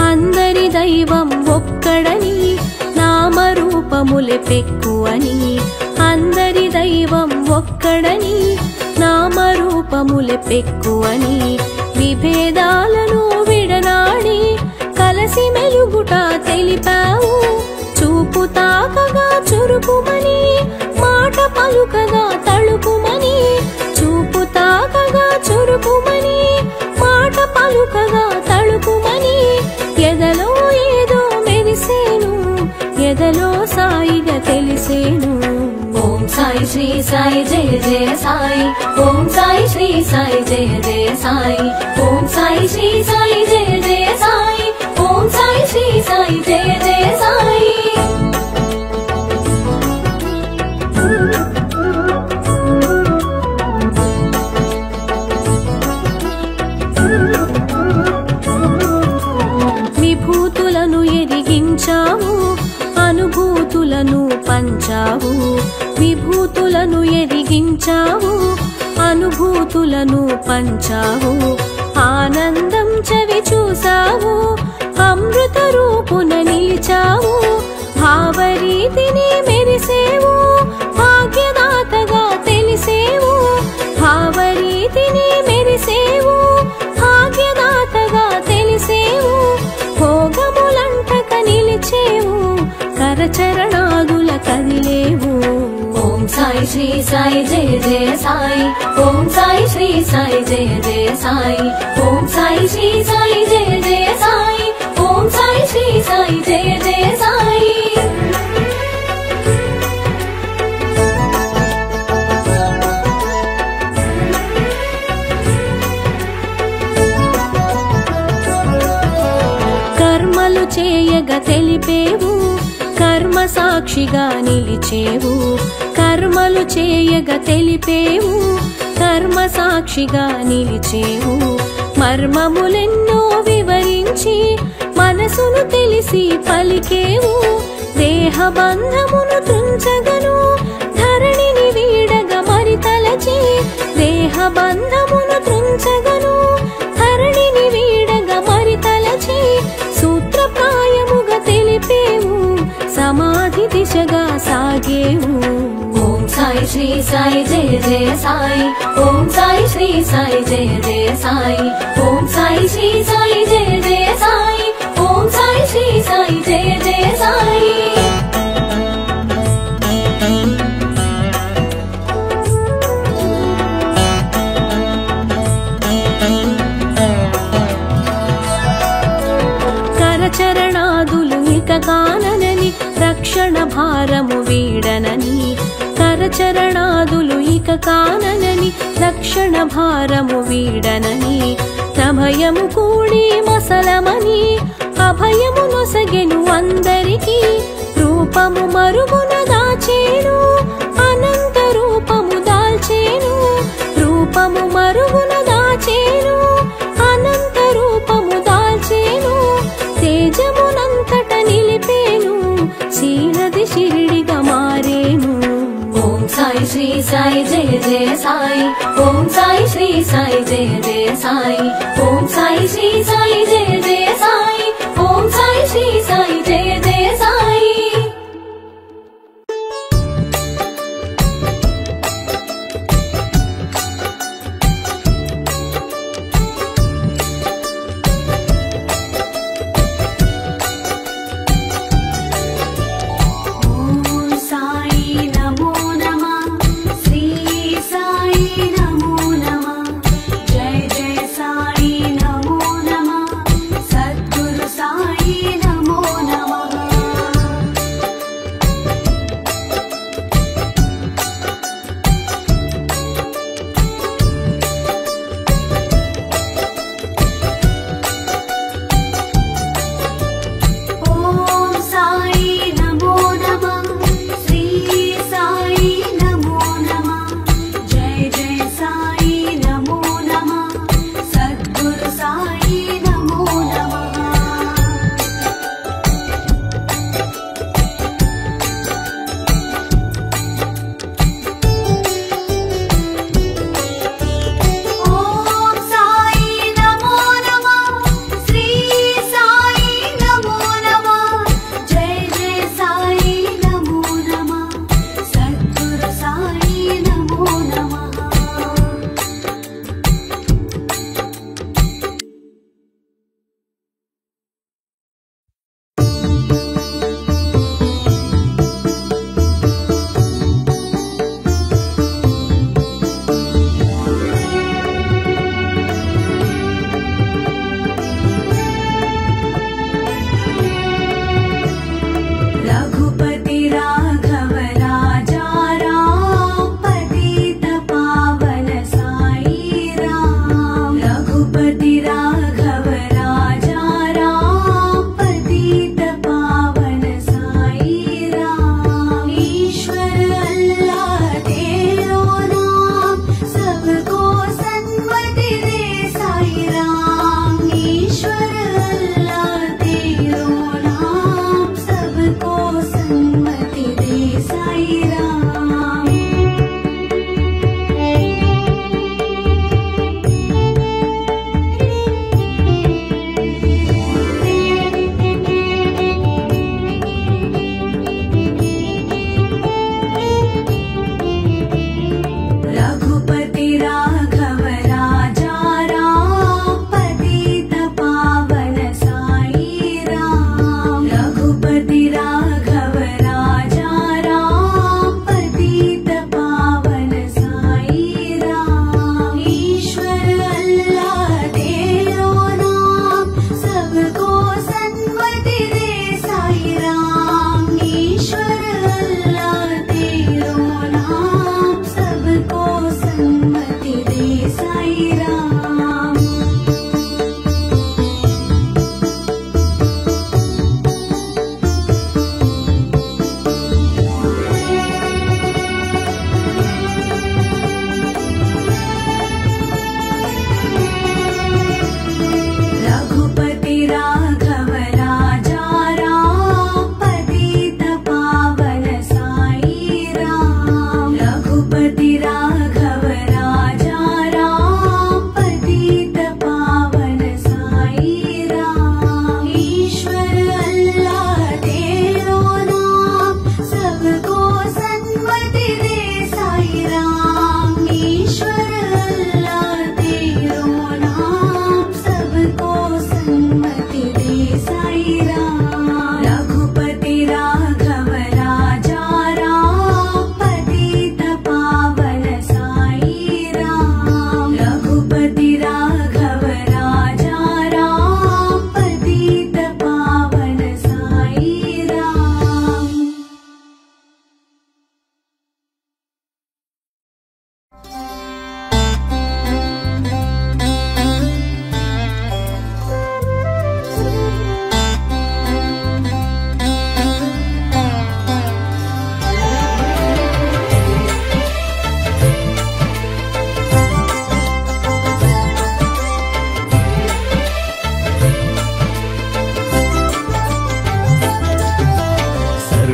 అందరి దైవం ఒక్కడని నామరూపములే పెక్కువని అందరి దైవం ఒక్కడని నామరూపములే పెక్కువని విభేదాలను విడనాడి కలసి మెలుగుట తెలిపావు చూపు తాకగా చురుకుమని మాట పలుకగా తళుకుమని చూపు తాకగా చురుకుమని మాట పలుకగా తళుకుమని ఎదలో ఏదో మెరిసేను ఎదలో సాయిగా తెలిసేను. ఓం సాయి శ్రీ సాయి జయ జయ సాయి. ఓం సాయి శ్రీ సాయి జయ జయ సాయి. ఓం సాయి శ్రీ సాయి జయ జయ సాయి. ఓం సాయి శ్రీ సాయి జయ జయ సాయి. విభూతులను ఎరిగించావు అనుభూతులను పంచావు విభూతులను ఎరిగించావు అనుభూతులను పంచావు ఆనందం చవి చూసావు అమృత రూపున నిలిచావు భావరీతిని మెరిసేవు భాగ్యదాతగా తెలిసేవు భావరీతిని మెరిసేవు భాగ్యదాతగా తెలిసేవు భోగములంటక నిలిచేవు కరచరణాదుల కదిలేవు. ఓం సాయి శ్రీ సాయి జయ జయ సాయి. ఓం సాయి శ్రీ సాయి జయ జయ సాయి. ఓం సాయి శ్రీ సాయి జయ జయ సాయి. ఓం సాయి శ్రీ సాయి జయ జయ సాయి. కర్మలు చేయగా తెలిపేవు కర్మ సాక్షిగా నిలిచేవు కర్మలు చేయగా తెలిపేవు కర్మ సాక్షిగా నిలిచేవు మర్మములెన్నో వివరించి మనసును తెలిసి పలికేవు దేహబంధమును తుంచగను ధరణిని వీడగ మరి తలచి దేహ బంధమును త్రుంచగను ధరణిని వీడగ మరి తలచి సూత్రప్రాయముగా తెలిపేవు సమాధి దిశగా సాగేవు. ఓం సాయి శ్రీ సాయి జయ జయ సాయి ఓం సాయి శ్రీ సాయి జయ జయ సాయి ఓం సాయి శ్రీ సాయి జయ జయ సాయి ఓం సాయి శ్రీ సాయి జయ జయ సాయి. కరచరణాదులు ఇక కాననని రక్షణ భారము వీడనని కరచరణాదులు ఇక కాననని రక్షణ భారము వీడనని ప్రభయము కూడి మసలమని అభయము నొసగెను అందరికీ రూపము మరుగున దాచేను అనంత రూపము దాల్చేను రూపము మరుగున దాచేను అనంత రూపము దాల్చేను తేజమునంతట నిలిపేను శీలది షిరిడిగా మారేను. ఓం సాయి శ్రీ సాయి జయ జయ సాయి ఓం సాయి శ్రీ సాయి జయ జయ సాయి ఓం సాయి శ్రీ సాయి జయ జయ సాయి ఓం సాయి శ్రీ సాయి జయ జయ సాయి.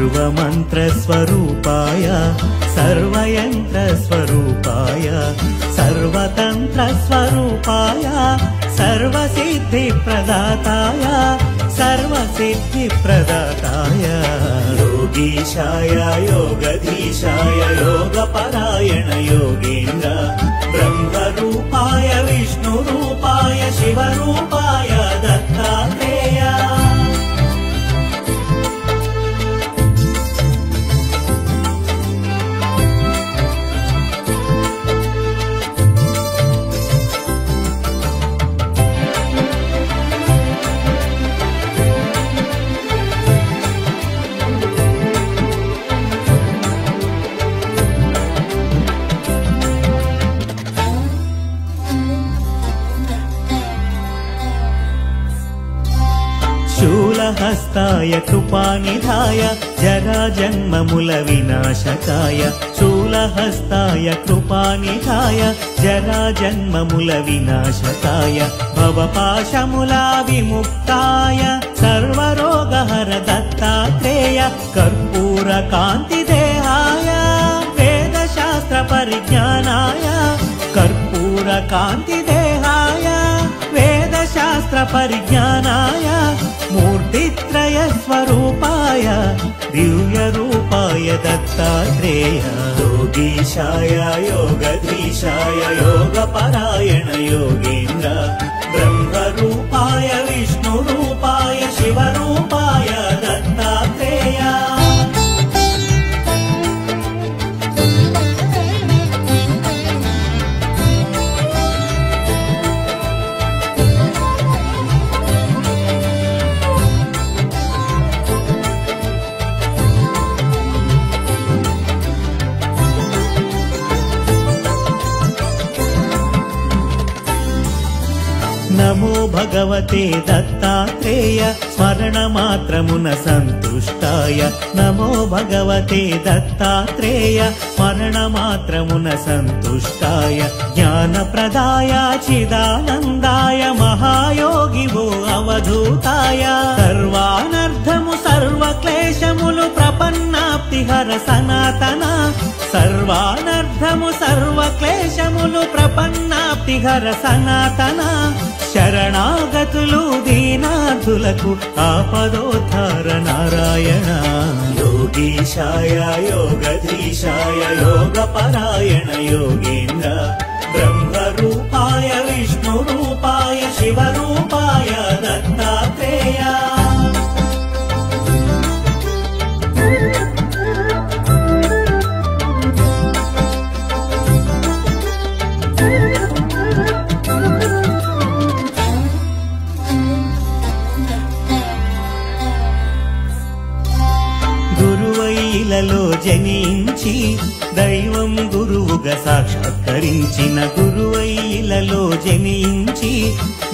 सर्वमन्त्रस्वरूपाय सर्वयन्त्रस्वरूपाय सर्वतन्त्रस्वरूपाय सर्वसिद्धिप्रदाताय सर्वसिद्धिप्रदाताय योगीशाय योगधीशाय योगपरायण योगेन्द्र ब्रह्मरूपाय विष्णुरूपाय शिवरूपाय दत्तात्रेय शूलहस्ताय कृपानिधाय जराजन्ममूल विनाशकाय शूलहस्ताय कृपानिधाय जराजन्ममूल विनाशकाय भवपाशमूला विमुक्ताय सर्वरोगहर दत्तात्रेय कर्पूरकान्तिदेहाय वेदशास्त्रपरिज्ञानाय कर्पूरकान्तिदेहाय वेदशास्त्रपरिज्ञानाय मूर्तित्रयस्वरूपाय दिव्यरूपाय दत्तात्रेय योगीशाय योगधीशाय योगपरायण योगेन्द्र ब्रह्मरूपाय विष्णुरूपाय शिवरूपाय दत्तात्रेय नमो भगवते दत्तात्रेय स्मरणमात्रमुन सन्तुष्टाय नमो भगवते दत्तात्रेय स्मरणमात्रमुन सन्तुष्टाय ज्ञानप्रदाय चिदानन्दाय महायोगिवो अवधूताय सर्वानर्थमु सर्वक्लेशमुलु प्रपन्नाप्तिहर सनातन सर्वानर्थमु सर्वक्लेशमुलु प्रपन्नाप्तिहर सनातन शरणागतुलु दीनार्थुలకు ఆపదోద్ధార నారాయణ योगीशाय योगधीशाय योगपरायण योगेन्द्र ब्रह्मरूपाय विष्णुरूपाय शिवरूपाय दत्तात्रेय గురువైలలో జనించి దైవం గురువుగా సాక్షాత్కరించిన గురువైలలో జనించి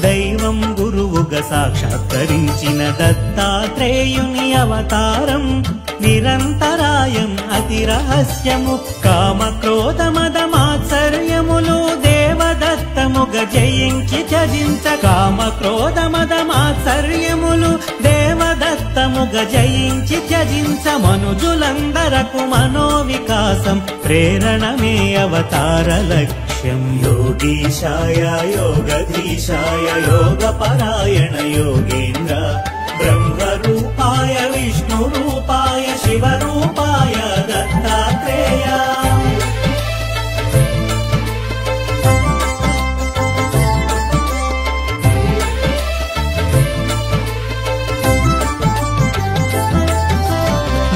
దైవం గురువుగా సాక్షాత్కరించిన దత్తాత్రేయుని అవతారం నిరంతరాయం అతి రహస్యము కామక్రోధ మద మాత్సర్యములు దేవదత్తముగ జయించి త్యజించ కామక్రోధ మద మాత్సర్యములు దేవదత్తముగ జయించి త్యజించ మనుజులందరకు మనోవికాసం ప్రేరణమే అవతార లక్ష్యం योगीशाय योगधीशाय योगपरायण योगेन्द्र ब्रह्मरूपाय विष्णुरूपाय शिवरूपाय दत्तात्रेय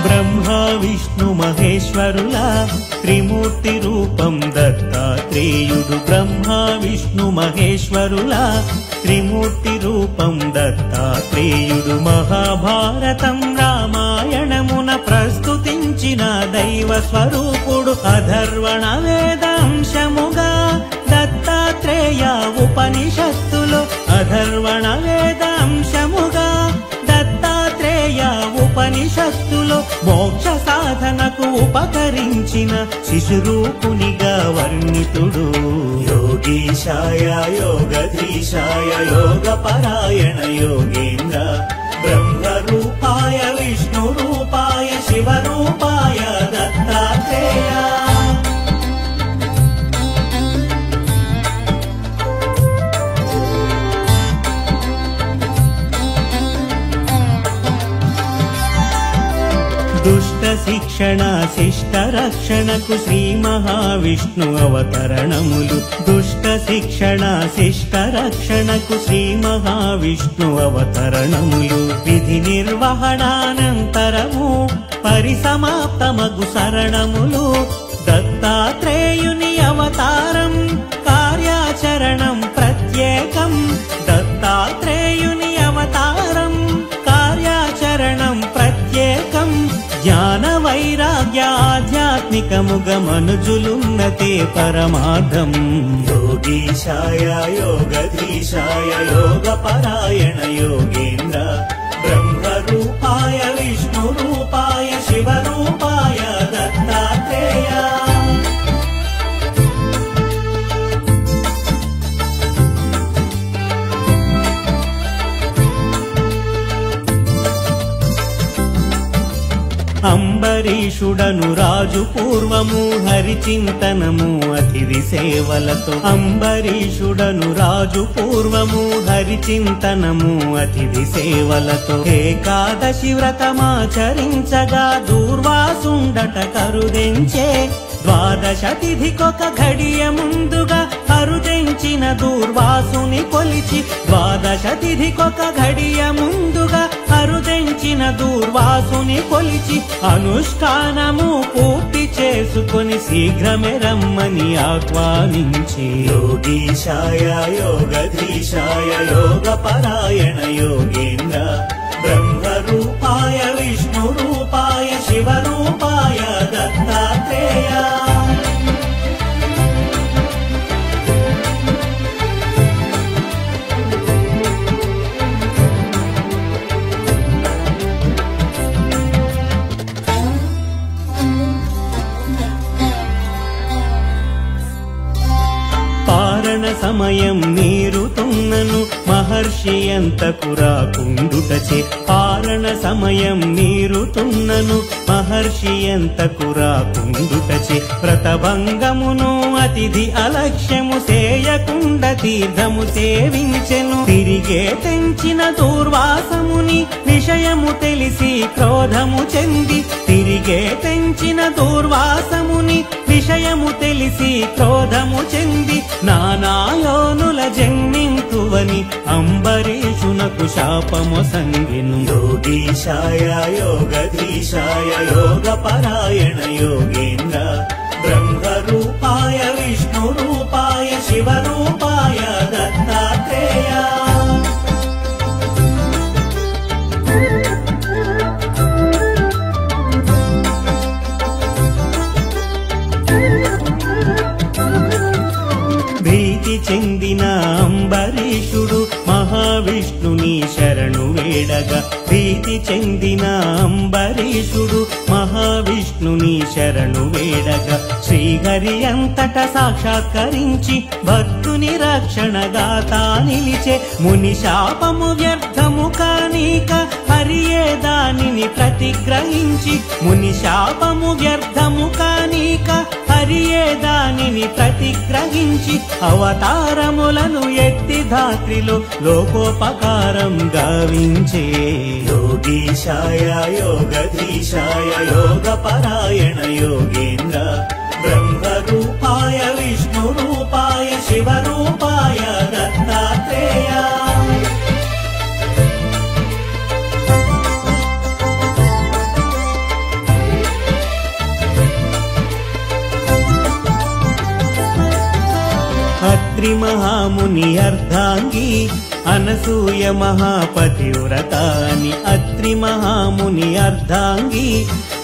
ब्रह्मा विष्णु महेश्वरुला त्रिमूर्ति रूपं दत्तात्रेयुडु ब्रह्मा विष्णु महेश्वरुला त्रिमूर्ति रूपं दत्तात्रेयुडु महाभारतं रामायणमुन प्रस्तुतिंచిన దైవ స్వరూపుడు అధర్వణ వేదాంశముగా దత్తాత్రేయ ఉపనిషత్తులు అధర్వణ వేదాంశముగా దత్తాత్రేయ ఉపనిషత్తులో మోక్ష సాధనకు ఉపకరించిన శిశురూపునిగా వర్ణితుడు योगीशाय योगधीशाय योगपरायण योगेन्द्र ब्रह्मरूपाय विष्णुरूपाय शिव దుష్ట శిక్షణ శిష్ట రక్షణకు శ్రీ మహావిష్ణు అవతరణములు. దుష్ట శిక్షణ శిష్ట రక్షణకు శ్రీ మహావిష్ణు అవతరణములు. విధి నిర్వహణానంతరము పరిసమాప్తమగు శరణములు. దత్తాత్రేయుని అవతారం కార్యాచరణం ప్రత్యేకం. దత్తాత్రేయుని అవతారం కార్యాచరణం ప్రత్యేకం. జ్ఞాన వైరాగ్య ఆధ్యాత్మికముగ మనుజులున్నతే పరమార్థం. యోగీశాయ యోగధీశాయ యోగపరాయణ యోగేంద్ర బ్రహ్మరూపాయ విష్ణురూపాయ శివరూపాయ దత్తాత్రేయ. అంబరీషుడను రాజు పూర్వము హరిచింతనము అతిథి సేవలతో. అంబరీషుడను రాజు పూర్వము హరిచింతనము అతిథి సేవలతో. ఏకాదశి వ్రతమాచరించగా దూర్వాసుండట కరుదెంచే. ద్వాదశ తిథికొక ఘడియ ముందుగా కరుదెంచిన దూర్వాసుని కొలిచి. ద్వాదశ తిథికొక ఘడియ ముందుగా కరుదెంచిన దూర్వాసుని కొలిచి. అనుష్ఠానము పూర్తి చేసుకొని శీఘ్రమే రమ్మని ఆహ్వానించి. యోగీశాయ యోగధీశాయ యోగపరాయణ యోగేంద్ర బ్రహ్మరూపాయ విష్ణురూపాయ శివరూపాయ దత్తాత్రేయ. పారణ సమయం మీరుతున్నను మహర్షి ఎంతకు రాకుండుటచే. పారణ సమయం మీరుతున్నను మహర్షి ఎంతకు రాకుండుటచే. వ్రతభంగమును అతిథి అలక్ష్యము చేయకుండ తీర్థము సేవించెను. తిరిగే తెంచిన దూర్వాసముని విషయము తెలిసి క్రోధము చెంది. తిరిగే తెంచిన దూర్వాసముని విషయము తెలిసి క్రోధము చెంది. నానాయోనుల జన్మింతువని అంబరీషునకు శాపము సంగెను. యోగీశాయ యోగధీశాయ యోగపరాయణ యోగేంద్ర బ్రహ్మరూపాయ విష్ణురూపాయ శివరూపాయ దత్తాత్రేయ. భీతి చెందిన అంబరీషుడు మహావిష్ణుని శరణు వేడగా. భీతి చెందిన అంబరీషుడు మహావిష్ణుని శరణు వేడగా. శ్రీహరి అంతట సాక్షాత్కరించి భక్తుని రక్షణగాతా నిలిచే. ముని శాపము వ్యర్థము కానీక హరియే దానిని ప్రతిగ్రహించి. ముని శాపము వ్యర్థము కానీక హరియే దానిని ప్రతిగ్రహించి. అవతారములను ఎత్తి ధాత్రిలో లోకోపకారం గావించే. యోగీశాయ యోగధీశాయ యోగపరాయణ యోగేంద్ర బ్రహ్మరూపాయ విష్ణురూపాయ శివరూపాయ దత్తాత్రేయ. అత్రి మహాముని అర్ధాంగి అనసూయ మహాపతివ్రతాని. అత్రి మహాముని అర్ధాంగి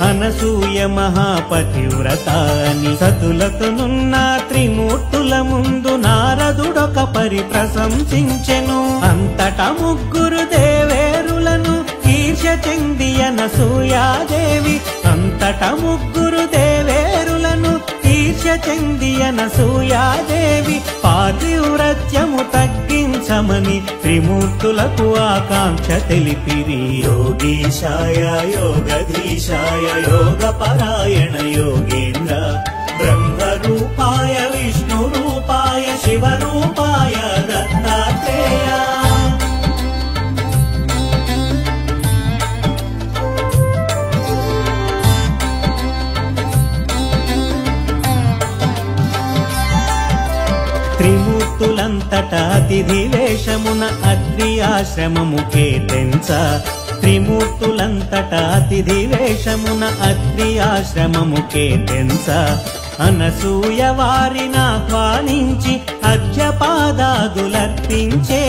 అనసూయ మహాపతివ్రతాని. సతులతోనున్న త్రిమూర్తుల ముందు నారదుడొక పరి ప్రశంసించెను. అంతటా ముగ్గురు దేవేరులను ఈర్ష్య చెంది అనసూయాదేవి. అంతటా ముగ్గురు దేవేరులను ఈర్ష్య చెంది అనసూయాదేవి. పాతివ్రత్యము తగ్గించమని త్రిమూర్తులకు ఆకాంక్ష తెలిపిరి. యోగీశాయ యోగధీశాయ యోగపరాయణ యోగేంద్ర బ్రహ్మరూపాయ విష్ణురూపాయ శివరూపాయ దత్తాత్రేయ. త్రిమూర్తులంతటా అతిథి వేషమున అద్రి ఆశ్రమముకే తెంచ త్రిమూర్తులంతటా అతిథి వేషమున అద్రి ఆశ్రమముకే తెంచ అనసూయ వారినాహ్వానించి అర్ఘ్యపాదాదులర్పించే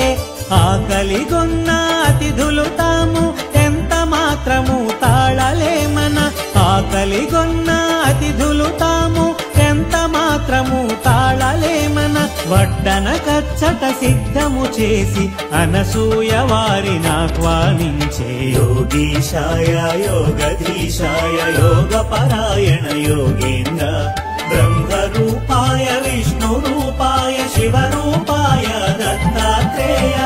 ఆకలిగొన్న అతిథులు తాము ఎంత మాత్రము తాళలేమన ఆకలిగొన్న అతిథులు తాము ఎంత మాత్రము తాళలేమన వడ్డన కచ్చట సిద్ధము చేసి అనసూయ వారినాహ్వానించే యోగీశాయ యోగధీశాయ యోగపరాయణ యోగేంద్ర బ్రహ్మరూపాయ విష్ణురూపాయ శివరూపాయ దత్తాత్రేయ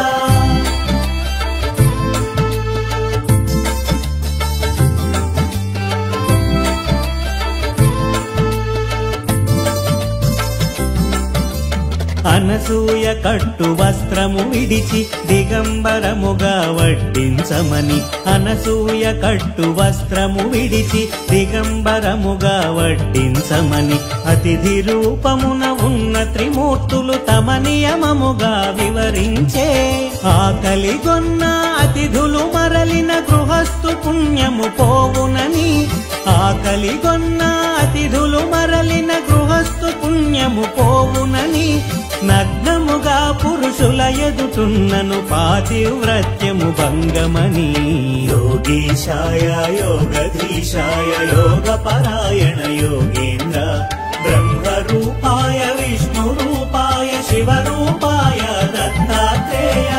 అనసూయ కట్టు వస్త్రము విడిచి దిగంబరముగా వడ్డించమని అనసూయ కట్టు వస్త్రము విడిచి దిగంబరముగా వడ్డించమని అతిథి రూపమున ఉన్న త్రిమూర్తులు తమ నియమముగా వివరించే ఆకలిగొన్న అతిథులు మరలిన గృహస్థు పుణ్యము పోవునని ఆకలిగొన్న అతిథులు మరలిన గృహస్థు పుణ్యము పోవునని నగ్నముగా పురుషుల ఎదుటున్నను పాతివ్రత్యము భంగమని యోగీశాయ యోగధీశాయ యోగపరాయణ యోగేంద్ర బ్రహ్మరూపాయ విష్ణురూపాయ శివరూపాయ దత్తాత్రేయ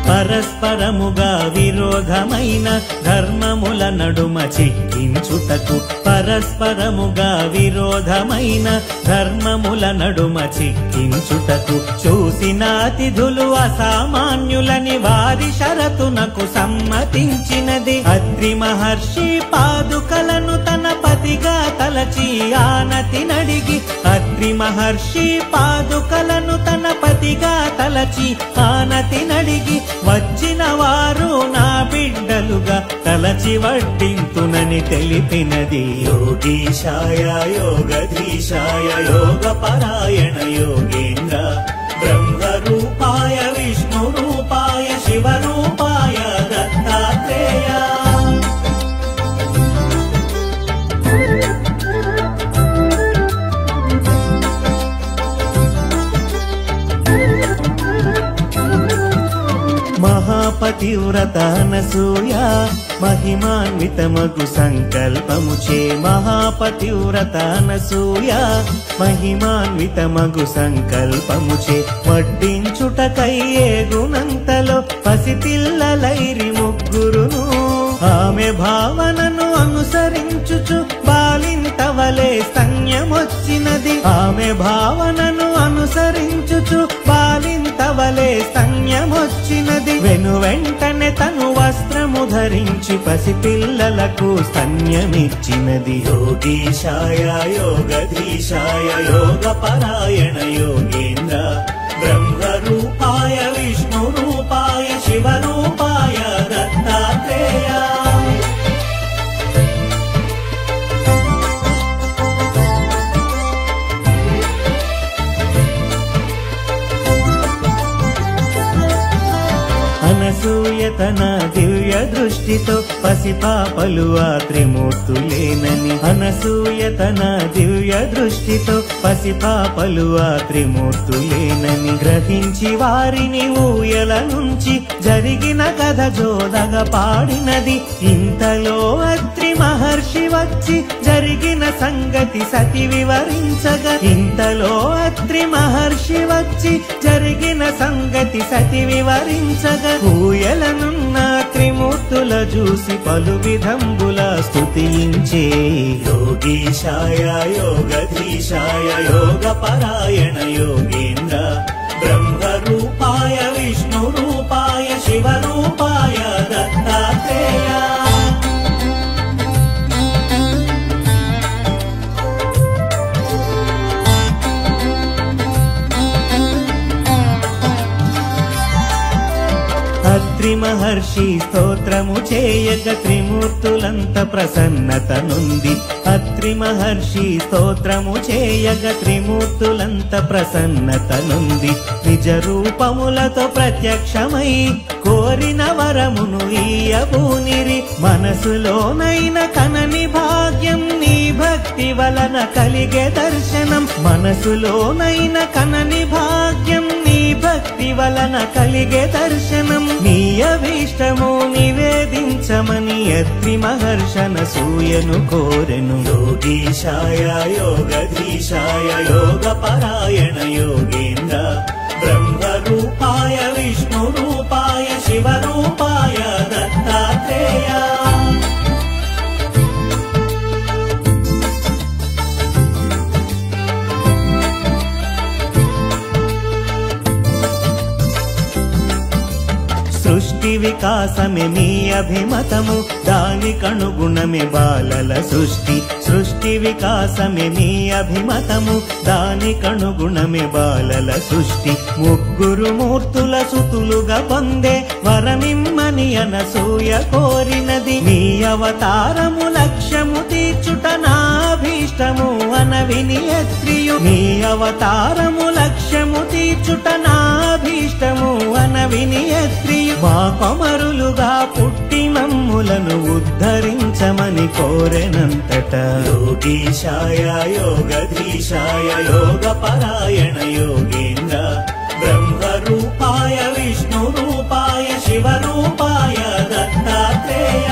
పరస్పరముగా విరోధమైన ధర్మముల నడుమ చిక్కించుటకు పరస్పరముగా విరోధమైన ధర్మముల నడుమ చిక్కించుటకు చూసిన అతిథులు అసామాన్యులని వారి షరతునకు సమ్మతించినది అద్రి మహర్షి పాదుకలను తన పతిగా తలచి ఆనతి నడిగి అద్రి మహర్షి పాదుకలను తన పతిగా తలచి ఆనతి నడిగి వచ్చిన వారు నా బిడ్డలుగా తలచి వడ్డింతునని తెలిపినది యోగీశాయ యోగధీశాయ యోగపరాయణ యోగేంద్ర బ్రహ్మరూపాయ విష్ణురూపాయ శివరూపాయ దత్తాత్రేయ మహాపతివ్రత అనసూయ మహిమాన్వితమగు సంకల్పముచే మహాపతివ్రత అనసూయ మహిమాన్వితమగు సంకల్పముచే వడ్డించుటకై ఏగునంతలో పసిపిల్లలైరి ముగ్గురును ఆమె భావనను అనుసరించుచు బాలింతవలే స్తన్యమొచ్చినది ఆమె భావనను అనుసరించుచు బాలింతవలే స్తన్యమొచ్చినది వెను వెంటనే తను వస్త్రము ధరించి పసిపిల్లలకు స్తన్యమిచ్చినది యోగీశాయ యోగధీశాయ యోగపరాయణ యోగేంద్ర బ్రహ్మరూపాయ విష్ణురూపాయ శివరూపాయ దత్తాత్రేయ అనసూయ తన దివ్య దృష్టితో పసిపాపలు ఆ త్రిమూర్తులేనని అనసూయ తన దివ్య దృష్టితో పసిపాపలు ఆ త్రిమూర్తులేనని గ్రహించి వారిని ఊయల నుంచి జరిగిన కథ జోదగా పాడినది ఇంతలో అత్రి మహర్షి వచ్చి జరిగిన సంగతి సతి వివరించగా ఇంతలో అత్రి మహర్షి వచ్చి జరిగిన సంగతి సతి వివరించగా ఊయలనున్న త్రిమూర్తుల చూసి పలు విధంబుల స్తుతించే యోగీశాయ యోగధీశాయ యోగపరాయణ యోగేంద్ర బ్రహ్మరూపాయ విష్ణురూపాయ శివరూపాయ దత్తాత్రేయ అత్రి మహర్షి స్తోత్రము చేయగ త్రిమూర్తులంత ప్రసన్నత నుండి. అత్రి మహర్షి స్తోత్రము చేయగ త్రిమూర్తులంత ప్రసన్నత నుండి. నిజ రూపములతో ప్రత్యక్షమై కోరిన వరమును ఈయబూనిరి. మనసులోనైన కనని భాగ్యం నీ భక్తి వలన కలిగే దర్శనం. మనసులోనైన కనని భాగ్యం నీ భక్తి వలన కలిగే దర్శనం. నీ అభీష్టము నివేదించమని అత్రి మహర్షనసూయను కోరెను. యోగీశాయ యోగధీశాయ యోగ పరాయణ యోగేంద్ర బ్రహ్మరూపాయ విష్ణురూపాయ శివరూపాయ దత్తాత్రేయ. సృష్టి వికాసమే మీ అభిమతము దానికనుగుణమే బాలల సృష్టి. సృష్టి వికాసమే మీ అభిమతము దానికనుగుణమే బాలల సృష్టి. ముగ్గురు మూర్తుల సుతులుగా పొందే వరమిమ్మని అనసూయ కోరినది. మీ అవతారము లక్ష్యము తీర్చుట నాభీష్టము అనవిని అత్రియు. మీ అవతారము లక్ష్యము తీర్చుట నాభీష్టము అనవిని అత్రియు. మా కొమరులుగా పుట్టి మమ్ములను ఉద్ధరించమని కోరెనంతట. యోగీశాయ యోగధీశాయ యోగ పరాయణ యోగేంద్ర బ్రహ్మరూపాయ విష్ణురూపాయ శివరూపాయ దత్తాత్రేయ.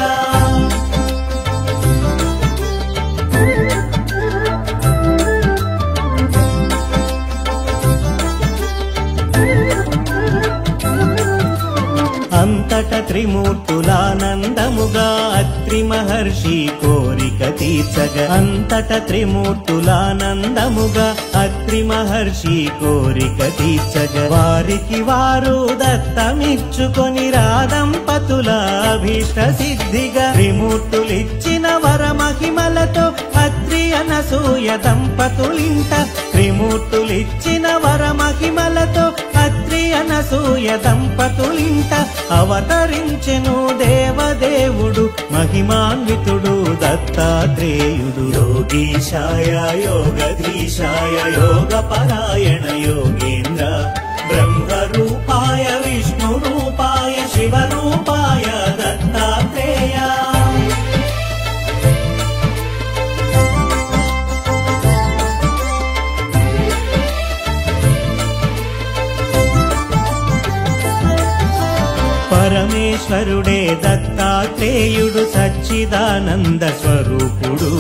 అంతట త్రిమూర్తులానందముగా అత్రి మహర్షి కోరిక తీర్చగా. అంతట త్రిమూర్తులానందముగా అత్రి మహర్షి కోరిక తీర్చగా. వారికి వారు దత్తమిచ్చుకొని రాదంపతుల అభీష్ట సిద్ధిగా. త్రిమూర్తులిచ్చిన వరమహిమలతో అత్రి అనసూయ దంపతులింట. త్రిమూర్తులిచ్చిన వరమహిమలతో అత్రి అనసూయ దంపతులింట అవతరించెను దేవదేవుడు మహిమాన్వితుడు దత్తాత్రేయుడు. యోగీశాయ యోగధీశాయ యోగ పరాయణ యోగేంద్ర బ్రహ్మరూపాయ విష్ణురూపాయ శివరూపాయ దత్తాత్రేయ. పరమేశ్వరుడే దత్తాత్రేయుడు సచ్చిదానంద స్వరూపుడు.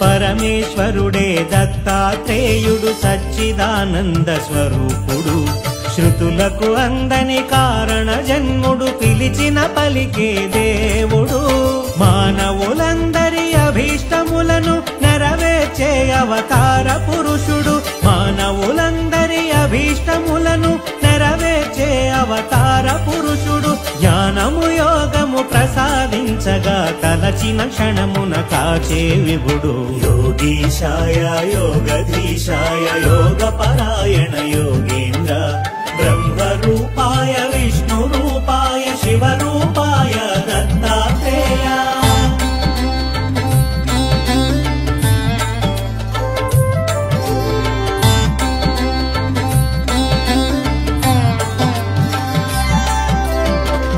పరమేశ్వరుడే దత్తాత్రేయుడు సచ్చిదానంద స్వరూపుడు. శృతులకు అందని కారణ జన్ముడు పిలిచిన పలికే దేవుడు. మానవులందరి అభీష్టములను నెరవేర్చే అవతార పురుషుడు. మానవులందరి అభీష్టములను నెరవేర్చే అవతార పురుషుడు. జ్ఞానము యోగము ప్రసాదించగా తలచిన క్షణమున కాచే విభుడు. యోగీశాయ యోగధీశాయ యోగ పరాయణ యోగేంద్ర బ్రహ్మరూపాయ విష్ణురూపాయ శివరూపాయ దత్తాత్రేయ.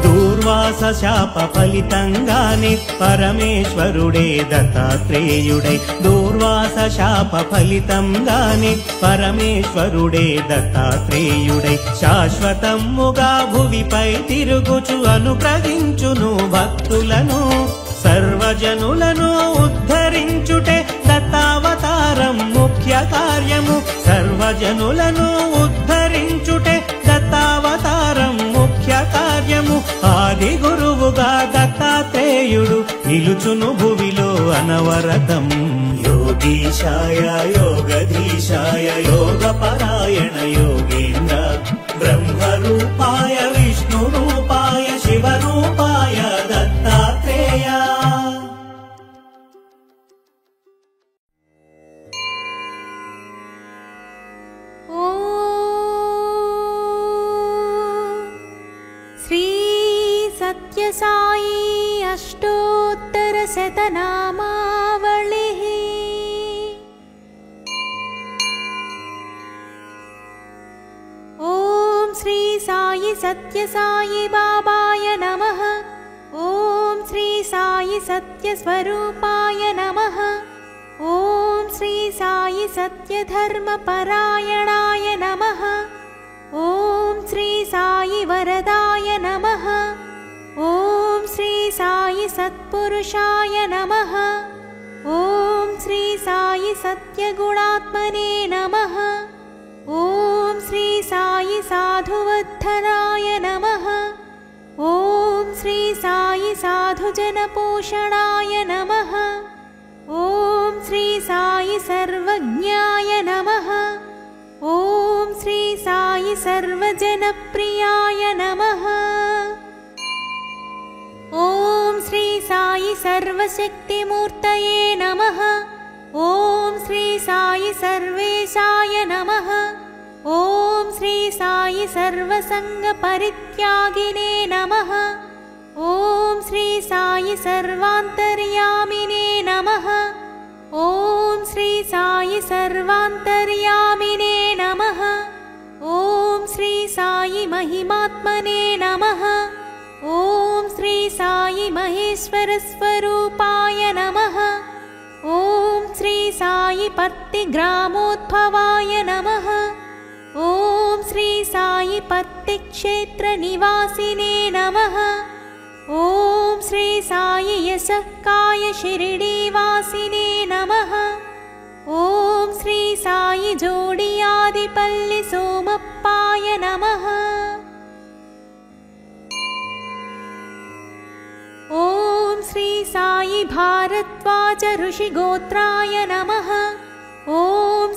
దూర్వాస శాప ఫలితంగానే పరమేశ్వరుడే దత్తాత్రేయుడై. దూర్వాస శాప ఫలితంగానే పరమేశ్వరుడే దత్తాత్రేయుడై. శాశ్వతముగా భువిపై తిరుగుచు అనుగ్రహించును భక్తులను. సర్వజనులను ఉద్ధరించుటే దత్తావతారం ముఖ్య కార్యము. సర్వజనులను ఉద్ధరించుటే దత్తావతారం ముఖ్య కార్యము. ఆది గురువుగా దత్తాత్రేయుడు నిలుచును భువిలో అనవరతం. యోగీశాయ యోగధీశాయ యోగ పరాయణ యోగేంద్ర బ్రహ్మరూపాయ విష్ణురూపాయ శివరూపాయ దత్తాత్రేయ. శ్రీ साई अष्टोत्तरशतनामावलिः। ॐ श्री साई सत्य साई बाबाय नमः। ॐ श्री साई सत्य स्वरूपाय नमः। ॐ श्री साई सत्य धर्म परायणाय नमः। ॐ श्री साई वरदाय नमः। ॐ श्री साई सत्पुरुषाय नमः। ॐ श्री साई सत्यगुणात्मने नमः। ॐ श्री साई साधुवर्धनाय नमः। ॐ श्री साई साधुजनपोषणाय नमः। ॐ श्री साई सर्वज्ञाय नमः। ॐ श्री साई सर्वजनप्रियाय नमः। ॐ श्री साई सर्वशक्तिमूर्तये नमः। ॐ श्री साई सर्वेशाय नमः। ॐ श्री साई सर्वसंगपरित्यागिने नमः। ॐ श्री साई सर्वान्तर्यामिने नमः। ॐ श्री साई सर्वान्तर्यामिने नमः। ॐ श्री साई महिमात्मने नमः। ॐ श्री साई महेश्वरस्वरूपाय नमः। ॐ श्री साई पत्तिग्रामोद्भवाय नमः। ॐ श्री साई पत्तिक्षेत्रनिवासिने नमः। ॐ श्री साई यशःकाय शिरडीवासिने नमः। ॐ श्री साई जोडियादिपल्लि सोमप्पाय नमः। ॐ श्री साई भारद्वाज ऋषिगोत्राय नमः। ॐ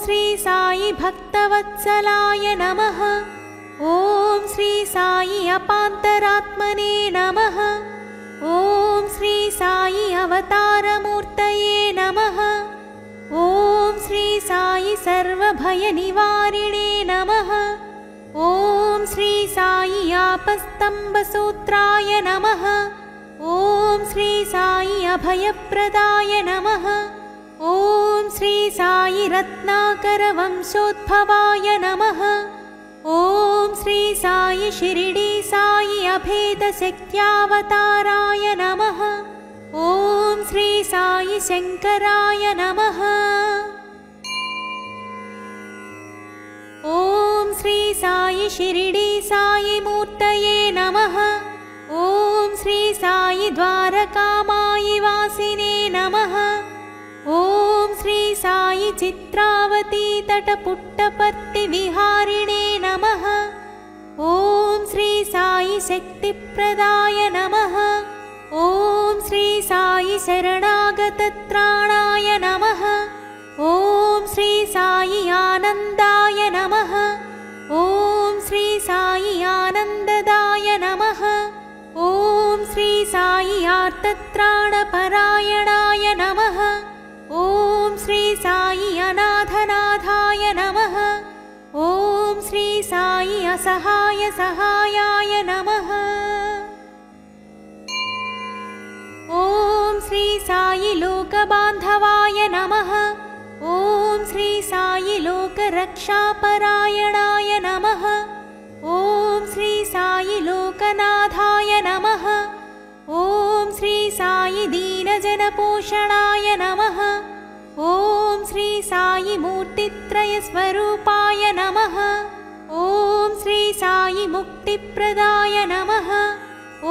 श्री साई भक्तवत्सलाय नमः। ॐ श्री साई अपान्तरात्मने नमः। ॐ श्री साई अवतारमूर्तये नमः। ॐ श्री साई सर्वभयनिवारिणे नमः। ॐ श्री साई आपस्तम्भसूत्राय नमः। ॐ श्री साई अभयप्रदाय नमः। ॐ श्री साई रत्नाकरवंशोद्भवाय नमः। ॐ श्री साई शिरडी साई अभेदशक्त्यावताराय नमः। ॐ श्री साई शङ्कराय नमः। ॐ श्री साई शिरडी साई मूर्तये नमः। ॐ श्री साई द्वारकामायि वासिने नमः। ॐ श्री साई चित्रावती तटपुट्टपर्तिविहारिणे नमः। ॐ श्री साई शक्तिप्रदाय नमः। ॐ श्री साई शरणागतत्राणाय नमः। ॐ श्री साई आनन्दाय नमः। ॐ श्री साई आनन्ददाय नमः। ॐ श्री साई आर्तत्राणपरायणाय नमः। ॐ श्री साई अनाथनाथाय नमः। ॐ श्री साई असहाय सहायाय नमः। ॐ श्री साई लोकबान्धवाय नमः। ॐ श्री साई लोकरक्षापरायणाय नमः। ॐ श्री साई लोकनाथाय नमः। ॐ श्री साई दीनजनपोषणाय नमः। ॐ श्री साई मूर्तित्रयस्वरूपाय नमः। ॐ श्री साई मुक्तिप्रदाय नमः। ॐ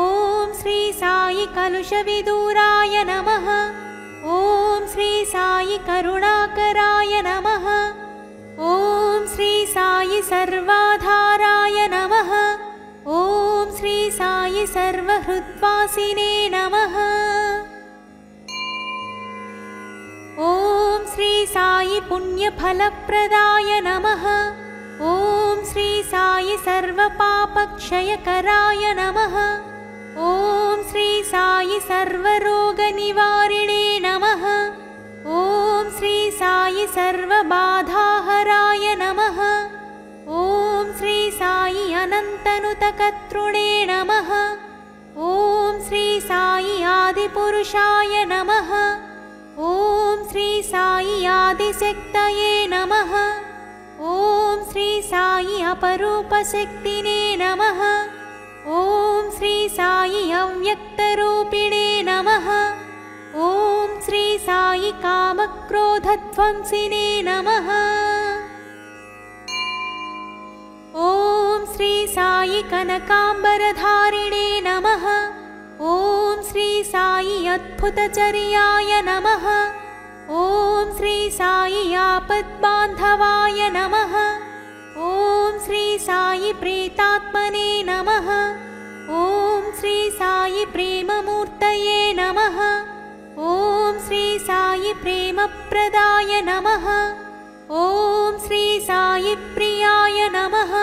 श्री साई कलुषविदूराय नमः। ॐ श्री साई करुणाकराय नमः। ॐ श्री साई सर्वाधाराय नमः। ॐ श्री साई सर्वहृद्वासिने नमः। ॐ श्री साई पुण्यफलप्रदाय नमः। ॐ श्री साई सर्वपापक्षयकराय नमः। ॐ श्री साई सर्वरोगनिवारिणे नमः। ॐ श्री साई सर्वबाधाहराय नमः। ॐ श्री साई अनन्तनुतकर्तृणे नमः। ॐ श्री साई आदिपुरुषाय नमः। ॐ श्री साई आदिशक्तये नमः। ॐ श्री साई अपरूपशक्तिने नमः। ॐ श्री साई अव्यक्तरूपिणे नमः। ॐ श्री साई कामक्रोधध्वंसिने नमः। ॐ श्री साई कनकाम्बरधारिणे नमः। ॐ श्री साई अद्भुतचर्याय नमः। ॐ श्री साई आपद्बान्धवाय नमः। ॐ श्री साई प्रेतात्मने नमः। ॐ श्री साई प्रेममूर्तये नमः। ॐ श्री साई प्रेमप्रदाय नमः। ॐ श्री साई प्रियाय नमः।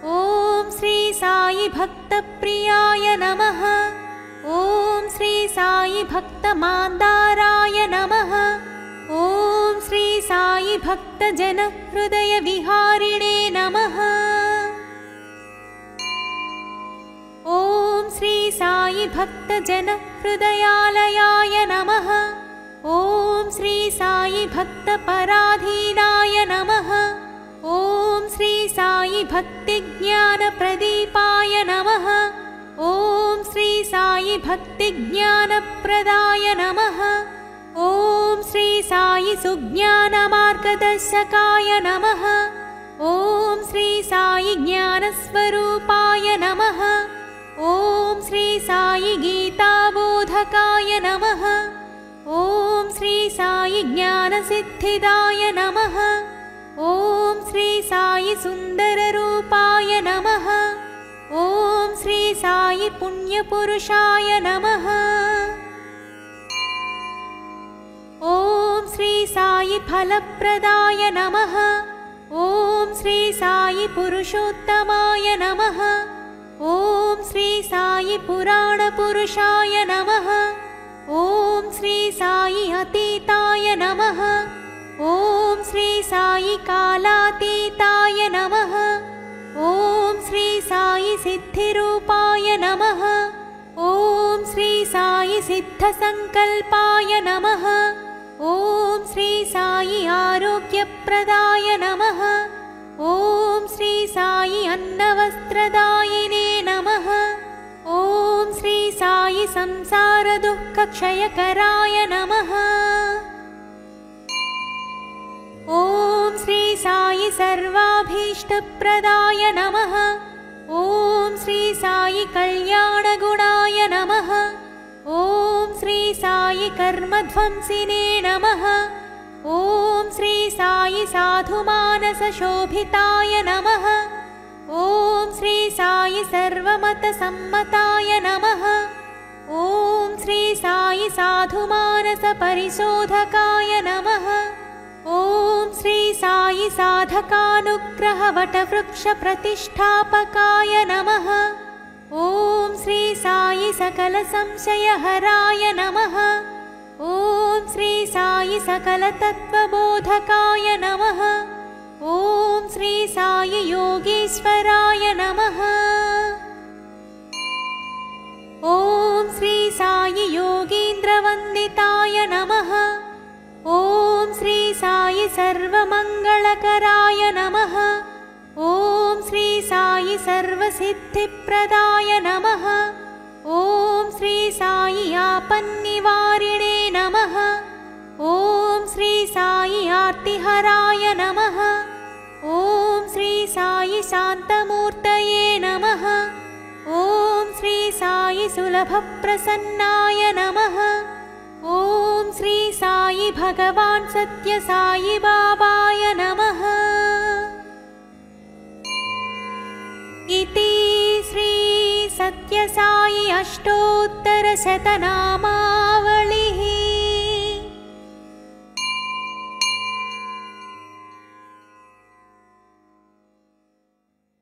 ॐ श्री साई भक्तप्रियाय नमः। ॐ श्री साई भक्तमान्दाराय नमः। ॐ श्री साई भक्तजनहृदयविहारिणे नमः। ॐ श्री साई भक्तजनहृदयालयाय नमः। ॐ श्री साई भक्तपराधीनाय नमः। ॐ श्री साई भक्तिज्ञानप्रदीपाय नमः। ॐ श्री साई भक्तिज्ञानप्रदाय नमः। ॐ श्री साई सुज्ञानमार्गदर्शकाय नमः। ॐ श्री साई ज्ञानस्वरूपाय नमः। ॐ श्री साई गीताबोधकाय नमः। ॐ श्री साई ज्ञानसिद्धिदाय नमः। ॐ श्री साई सुन्दररूपाय नमः। ॐ श्री साई पुण्यपुरुषाय नमः। ॐ श्री साई फलप्रदाय नमः। ॐ श्री साई पुरुषोत्तमाय नमः। ॐ श्री साई पुराणपुरुषाय नमः। ॐ श्री साई अतीताय नमः। ॐ श्री साई कालातीताय नमः। ॐ श्री साई सिद्धिरूपाय नमः। ॐ श्री साई सिद्धसंकल्पाय नमः। ॐ श्री साई आरोग्यप्रदाय नमः। ॐ श्री साई अन्नवस्त्रदायिने नमः। ॐ श्री साई संसारदुःखक्षयकराय नमः। ॐ श्री साई सर्वाभीष्टप्रदाय नमः। ॐ श्री साई कल्याणगुणाय नमः। ॐ श्री साई कर्मध्वंसिने नमः। ॐ श्री साई साधुमानसशोभिताय नमः। ॐ श्री साई सर्वमतसम्मताय नमः। ॐ श्री साई साधुमानसपरिशोधकाय नमः। ॐ श्री साई साधकानुग्रहवटवृक्षप्रतिष्ठापकाय नमः। ॐ श्री साई सकलसंशयहराय नमः। ॐ श्री साई सकलतत्त्वबोधकाय नमः। ॐ श्री साई योगेश्वराय नमः। ॐ श्री साई योगीन्द्रवन्दिताय नमः। ॐ श्री साई सर्वमङ्गलकराय नमः। ॐ श्री साई सर्वसिद्धिप्रदाय नमः। ॐ श्री साई आपन्निवारिणे नमः। ॐ श्री साई आर्तिहराय नमः। ॐ श्री साई शान्तमूर्तये नमः। ॐ श्री साई सुलभप्रसन्नाय नमः। ॐ श्री साई भगवान् सत्यसाई बाबाय नमः। इति श्री सत्यसाई अष्टोत्तरशतनामावली